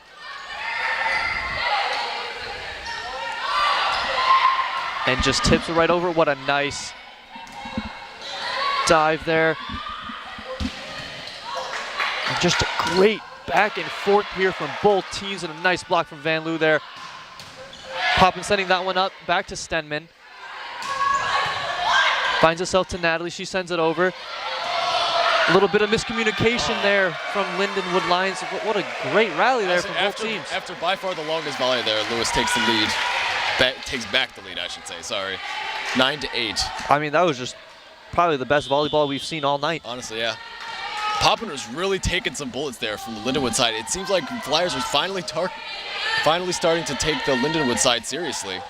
[SPEAKER 3] And just tips it right over. What a nice dive there. And just a great back and forth here from both teams, and a nice block from Van Loo there. Poppin sending that one up, back to Stenman. Finds herself to Natalie, she sends it over. A little bit of miscommunication there from Lindenwood Lions. What a great rally there from both teams.
[SPEAKER 2] After by far the longest volley there, Lewis takes the lead. Takes back the lead, I should say, sorry. 9-8.
[SPEAKER 3] I mean, that was just probably the best volleyball we've seen all night.
[SPEAKER 2] Honestly, yeah. Poppin was really taking some bullets there from the Lindenwood side. It seems like Flyers are finally starting to take the Lindenwood side seriously.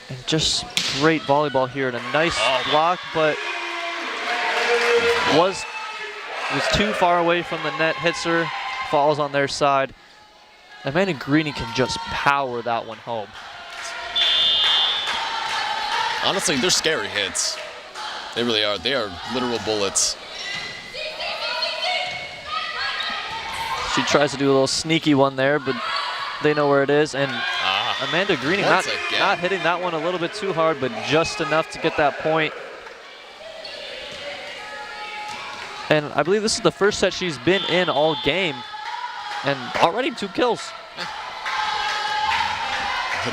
[SPEAKER 3] And just great volleyball here and a nice block, but was too far away from the net, hits her, falls on their side. Amanda Greeny can just power that one home.
[SPEAKER 2] Honestly, they're scary hits. They really are. They are literal bullets.
[SPEAKER 3] She tries to do a little sneaky one there, but they know where it is. And Amanda Greeny not hitting that one a little bit too hard, but just enough to get that point. And I believe this is the first set she's been in all game. And already 2 kills.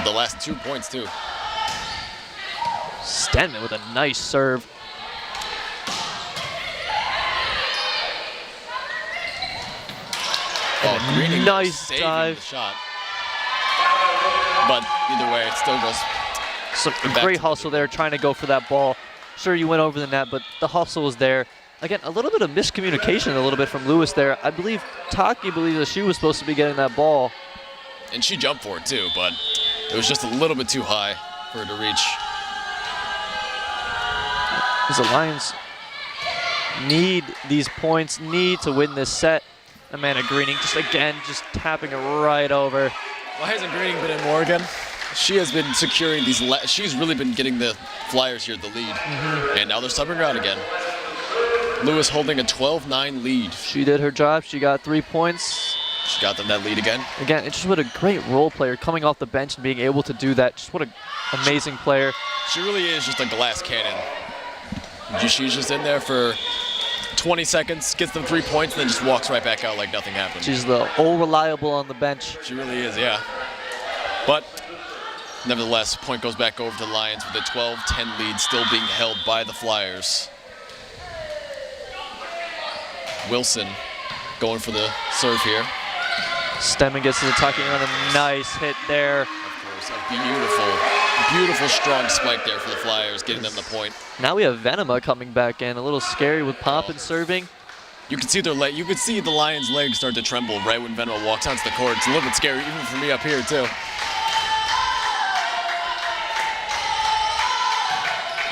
[SPEAKER 2] The last 2 points, too.
[SPEAKER 3] Stenman with a nice serve.
[SPEAKER 2] Greeny
[SPEAKER 3] nice dive.
[SPEAKER 2] The shot. But either way, it still goes.
[SPEAKER 3] Some great hustle there, trying to go for that ball. Sure, you went over the net, but the hustle was there. Again, a little bit of miscommunication, a little bit from Lewis there. I believe Taki believes that she was supposed to be getting that ball.
[SPEAKER 2] And she jumped for it too, but it was just a little bit too high for her to reach.
[SPEAKER 3] As the Lions need these points, need to win this set. Amanda Greening just tapping it right over.
[SPEAKER 2] Why hasn't Greening been in more again? She has been securing these. She's really been getting the Flyers here the lead. And now they're subbing her out again. Lewis holding a 12-9 lead.
[SPEAKER 3] She did her job. She got 3 points.
[SPEAKER 2] She got them that lead again.
[SPEAKER 3] Again, it's just what a great role player coming off the bench and being able to do that. Just what a amazing player.
[SPEAKER 2] She really is just a glass cannon. She's just in there for 20 seconds, gets them 3 points, and then just walks right back out like nothing happened.
[SPEAKER 3] She's the old reliable on the bench.
[SPEAKER 2] She really is, yeah. But nevertheless, point goes back over to the Lions with a 12-10 lead still being held by the Flyers. Wilson going for the serve here.
[SPEAKER 3] Stemmen gets to the tucking on a nice hit there.
[SPEAKER 2] Of course, a beautiful strong spike there for the Flyers, getting them the point.
[SPEAKER 3] Now we have Venema coming back in, a little scary with Poppin serving.
[SPEAKER 2] You can see you can see the Lions' legs start to tremble right when Venema walks onto the court. It's a little bit scary, even for me up here too.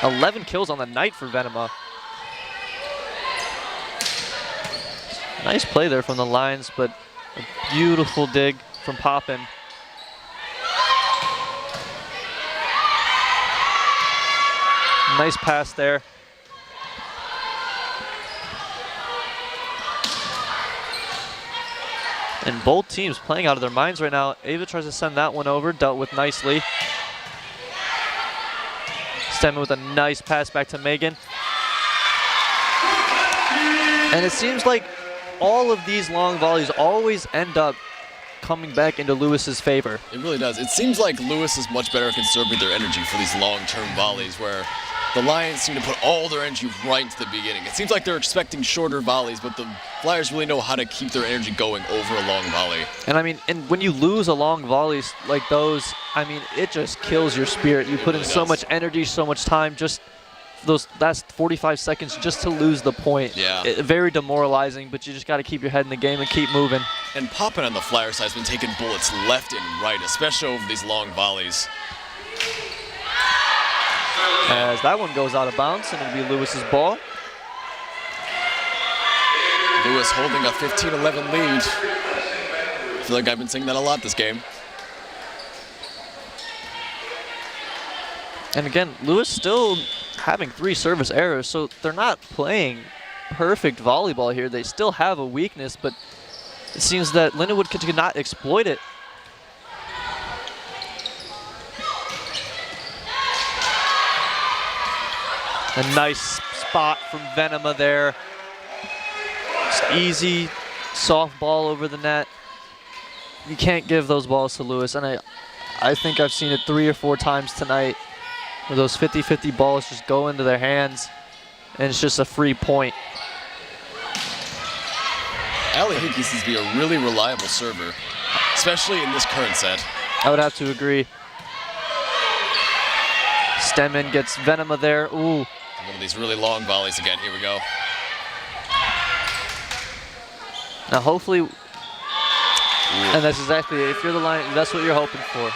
[SPEAKER 3] 11 kills on the night for Venema. Nice play there from the Lions, but a beautiful dig from Poppin. Nice pass there. And both teams playing out of their minds right now. Ava tries to send that one over, dealt with nicely. Stemmen with a nice pass back to Megan. And it seems like all of these long volleys always end up coming back into Lewis's favor.
[SPEAKER 2] It really does. It seems like Lewis is much better at conserving their energy for these long-term volleys, where the Lions seem to put all their energy right into the beginning. It seems like they're expecting shorter volleys, but the Flyers really know how to keep their energy going over a long volley.
[SPEAKER 3] And I mean, and when you lose a long volley like those, I mean, it just kills your spirit. You put in so much energy, so much time, just those last 45 seconds just to lose the point.
[SPEAKER 2] Yeah.
[SPEAKER 3] Very demoralizing, but you just got to keep your head in the game and keep moving.
[SPEAKER 2] And Poppin on the Flyer side has been taking bullets left and right, especially over these long volleys.
[SPEAKER 3] As that one goes out of bounds, and it'll be Lewis's ball.
[SPEAKER 2] Lewis holding a 15-11 lead. I feel like I've been saying that a lot this game.
[SPEAKER 3] And again, Lewis still having 3 service errors, so they're not playing perfect volleyball here. They still have a weakness, but it seems that Lindenwood could not exploit it. A nice spot from Venema there. Just easy, soft ball over the net. You can't give those balls to Lewis, and I think I've seen it 3 or 4 times tonight where those 50-50 balls just go into their hands, and it's just a free point.
[SPEAKER 2] Allie Hickey seems to be a really reliable server, especially in this current set.
[SPEAKER 3] I would have to agree. Stemmen gets Venema there. Ooh.
[SPEAKER 2] One of these really long volleys again. Here we go.
[SPEAKER 3] Now hopefully, and that's exactly it. If you're the Lion, that's what you're hoping for.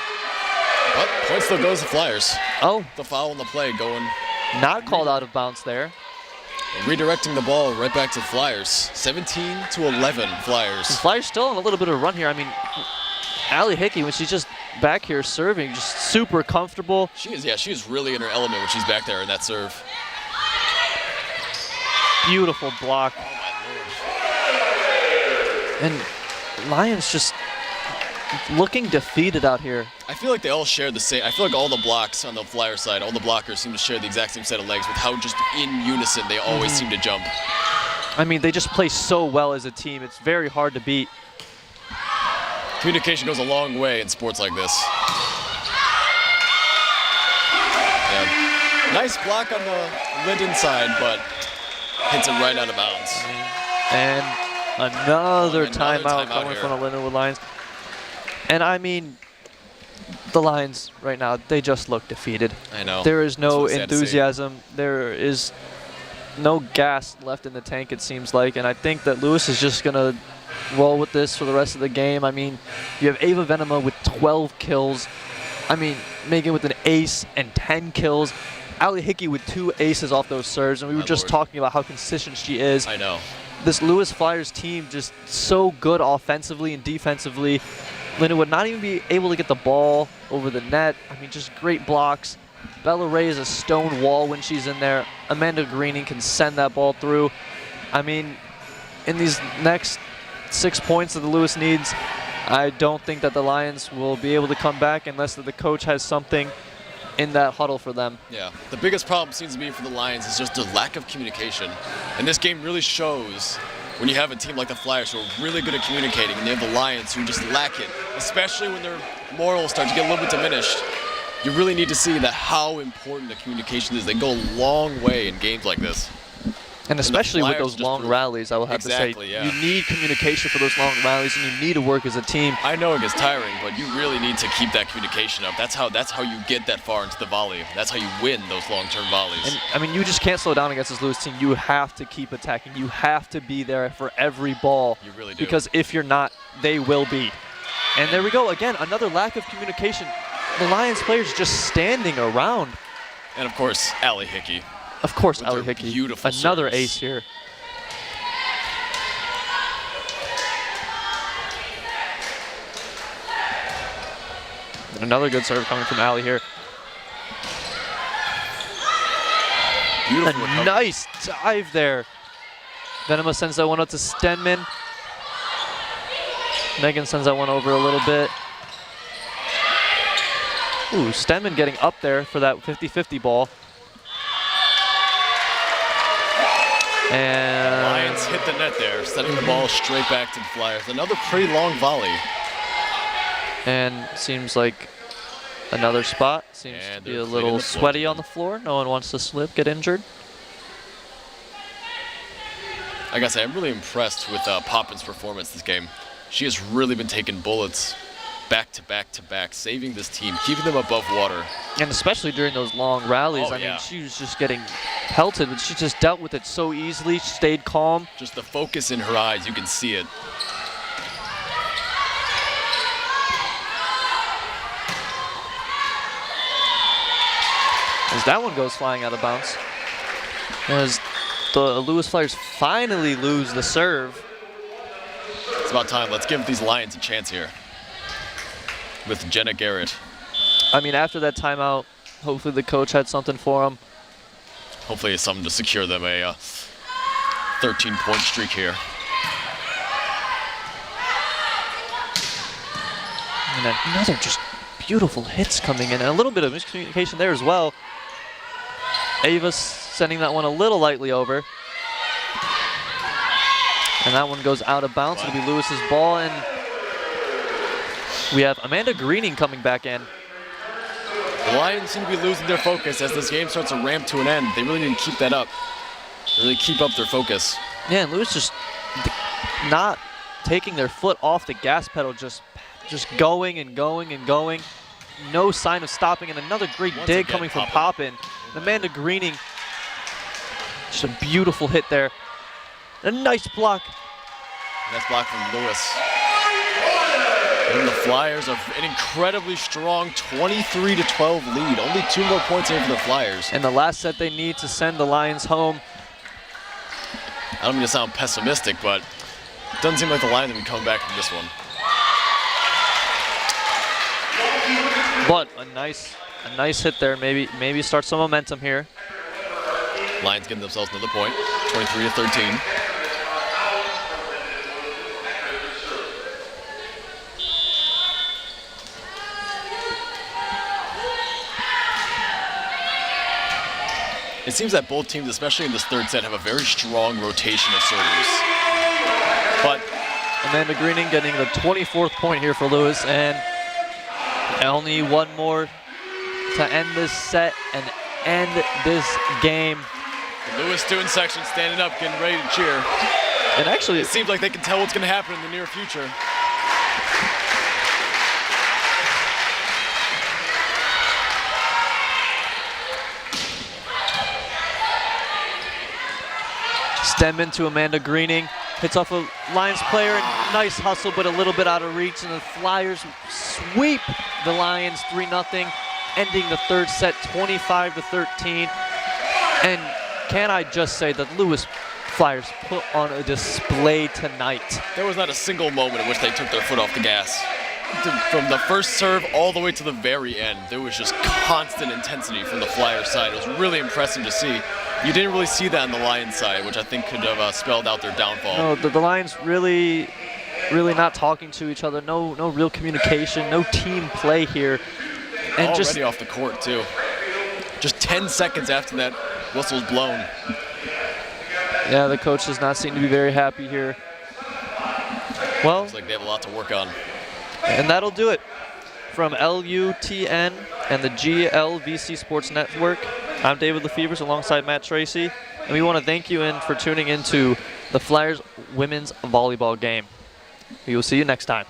[SPEAKER 2] But point still goes to Flyers.
[SPEAKER 3] Oh.
[SPEAKER 2] The foul on the play going.
[SPEAKER 3] Not called out of bounds there.
[SPEAKER 2] Redirecting the ball right back to Flyers. 17-11 Flyers.
[SPEAKER 3] And Flyers still on a little bit of a run here. I mean, Allie Hickey, when she's just back here serving, just super comfortable.
[SPEAKER 2] She is, yeah, she is really in her element when she's back there in that serve.
[SPEAKER 3] Beautiful block.
[SPEAKER 2] Oh my lord.
[SPEAKER 3] And Lions just looking defeated out here.
[SPEAKER 2] I feel like they all share the same. I feel like all the blocks on the Flyer side, all the blockers seem to share the exact same set of legs with how just in unison they always seem to jump.
[SPEAKER 3] I mean, they just play so well as a team. It's very hard to beat.
[SPEAKER 2] Communication goes a long way in sports like this. Yeah. Nice block on the Linden side, but hits it right out of bounds.
[SPEAKER 3] And another timeout coming
[SPEAKER 2] here
[SPEAKER 3] from the Lindenwood Lions. And I mean, the Lions right now, they just look defeated.
[SPEAKER 2] I know.
[SPEAKER 3] There is no
[SPEAKER 2] That's sad to see.
[SPEAKER 3] enthusiasm. There is no gas left in the tank, it seems like. And I think that Lewis is just going to roll with this for the rest of the game. I mean, you have Ava Venema with 12 kills. I mean, Megan with an ace and 10 kills. Allie Hickey with 2 aces off those serves. And we were just talking about how consistent she is.
[SPEAKER 2] I know.
[SPEAKER 3] This Lewis Flyers team just so good offensively and defensively. Linda would not even be able to get the ball over the net. I mean, just great blocks. Bella Ray is a stone wall when she's in there. Amanda Greening can send that ball through. I mean, in these next 6 points that the Lewis needs, I don't think that the Lions will be able to come back unless the coach has something in that huddle for them.
[SPEAKER 2] Yeah, the biggest problem seems to be for the Lions is just the lack of communication. And this game really shows when you have a team like the Flyers who are really good at communicating and you have the Lions who just lack it, especially when their morals start to get a little bit diminished. You really need to see that how important the communication is. They go a long way in games like this.
[SPEAKER 3] And especially with those long rallies, I will have to say,
[SPEAKER 2] yeah.
[SPEAKER 3] you need communication for those long rallies, and you need to work as a team.
[SPEAKER 2] I know it gets tiring, but you really need to keep that communication up. That's how you get that far into the volley. That's how you win those long-term volleys.
[SPEAKER 3] And I mean, you just can't slow down against this Lewis team. You have to keep attacking. You have to be there for every ball.
[SPEAKER 2] You really do.
[SPEAKER 3] Because if you're not, they will be. And there we go again. Another lack of communication. The Lions players just standing around.
[SPEAKER 2] And of course, Allie Hickey.
[SPEAKER 3] Of course,
[SPEAKER 2] With
[SPEAKER 3] Allie
[SPEAKER 2] their
[SPEAKER 3] Hickey.
[SPEAKER 2] beautiful
[SPEAKER 3] Another
[SPEAKER 2] service.
[SPEAKER 3] ace here. And another good serve coming from Allie here.
[SPEAKER 2] Beautiful
[SPEAKER 3] A
[SPEAKER 2] recovery.
[SPEAKER 3] nice dive there. Venema sends that one up to Stenman. Megan sends that one over a little bit. Ooh, Stenman getting up there for that 50-50 ball. And
[SPEAKER 2] Lions hit the net there, sending the ball straight back to the Flyers. Another pretty long volley.
[SPEAKER 3] And seems like another spot. Seems
[SPEAKER 2] And
[SPEAKER 3] to be
[SPEAKER 2] they're
[SPEAKER 3] a
[SPEAKER 2] cleaning
[SPEAKER 3] little
[SPEAKER 2] the floor.
[SPEAKER 3] sweaty on the floor. No one wants to slip, get injured.
[SPEAKER 2] Like I say, I'm really impressed with Poppin's performance this game. She has really been taking bullets back to back to back, saving this team, keeping them above water.
[SPEAKER 3] And especially during those long rallies.
[SPEAKER 2] Oh,
[SPEAKER 3] I
[SPEAKER 2] yeah.
[SPEAKER 3] mean, she was just getting pelted, but she just dealt with it so easily. She stayed calm.
[SPEAKER 2] Just the focus in her eyes, you can see it.
[SPEAKER 3] As that one goes flying out of bounds. As the Lewis Flyers finally lose the serve.
[SPEAKER 2] It's about time. Let's give these Lions a chance here with Jenna Garrett.
[SPEAKER 3] I mean, after that timeout, hopefully the coach had something for them.
[SPEAKER 2] Hopefully it's something to secure them a 13-point streak here.
[SPEAKER 3] And another just beautiful hits coming in. And a little bit of miscommunication there as well. Ava sending that one a little lightly over. And that one goes out of bounds. It'll be Lewis's ball. And we have Amanda Greening coming back in.
[SPEAKER 2] The Lions seem to be losing their focus as this game starts to ramp to an end. They really need to keep that up. Really keep up their focus.
[SPEAKER 3] Yeah, and Lewis just not taking their foot off the gas pedal, just going and going and going. No sign of stopping, and another great
[SPEAKER 2] Once
[SPEAKER 3] dig
[SPEAKER 2] again,
[SPEAKER 3] coming from
[SPEAKER 2] Poppin.
[SPEAKER 3] Poppin. Amanda Greening, just a beautiful hit there. A nice block.
[SPEAKER 2] Nice block from Lewis. And the Flyers are an incredibly strong 23-12 lead. Only 2 more points here for the Flyers.
[SPEAKER 3] And the last set they need to send the Lions home.
[SPEAKER 2] I don't mean to sound pessimistic, but it doesn't seem like the Lions will be coming back from this one.
[SPEAKER 3] But a nice hit there. Maybe start some momentum here.
[SPEAKER 2] Lions getting themselves another point, 23-13. It seems that both teams, especially in this third set, have a very strong rotation of servers. But
[SPEAKER 3] Amanda Greening getting the 24th point here for Lewis, and only one more to end this set and end this game.
[SPEAKER 2] the Lewis student section standing up, getting ready to cheer.
[SPEAKER 3] And actually,
[SPEAKER 2] It seems like they can tell what's going to happen in the near future.
[SPEAKER 3] Stenman to Amanda Greening. Hits off a Lions player, and nice hustle, but a little bit out of reach. And the Flyers sweep the Lions 3-0, ending the third set 25-13. And can I just say that Lewis Flyers put on a display tonight.
[SPEAKER 2] There was not a single moment in which they took their foot off the gas. From the first serve all the way to the very end, there was just constant intensity from the Flyers side. It was really impressive to see. You didn't really see that on the Lions side, which I think could have spelled out their downfall.
[SPEAKER 3] No, the Lions really not talking to each other. No real communication. No team play here. And
[SPEAKER 2] Already
[SPEAKER 3] just
[SPEAKER 2] off the court, too. just 10 seconds after that whistle's blown.
[SPEAKER 3] Yeah, the coach does not seem to be very happy here. Well,
[SPEAKER 2] Looks like they have a lot to work on.
[SPEAKER 3] and that'll do it. From LUTN and the GLVC Sports Network, I'm David Lefevers alongside Matt Tracy, and we want to thank you for tuning into the Flyers women's volleyball game. We will see you next time.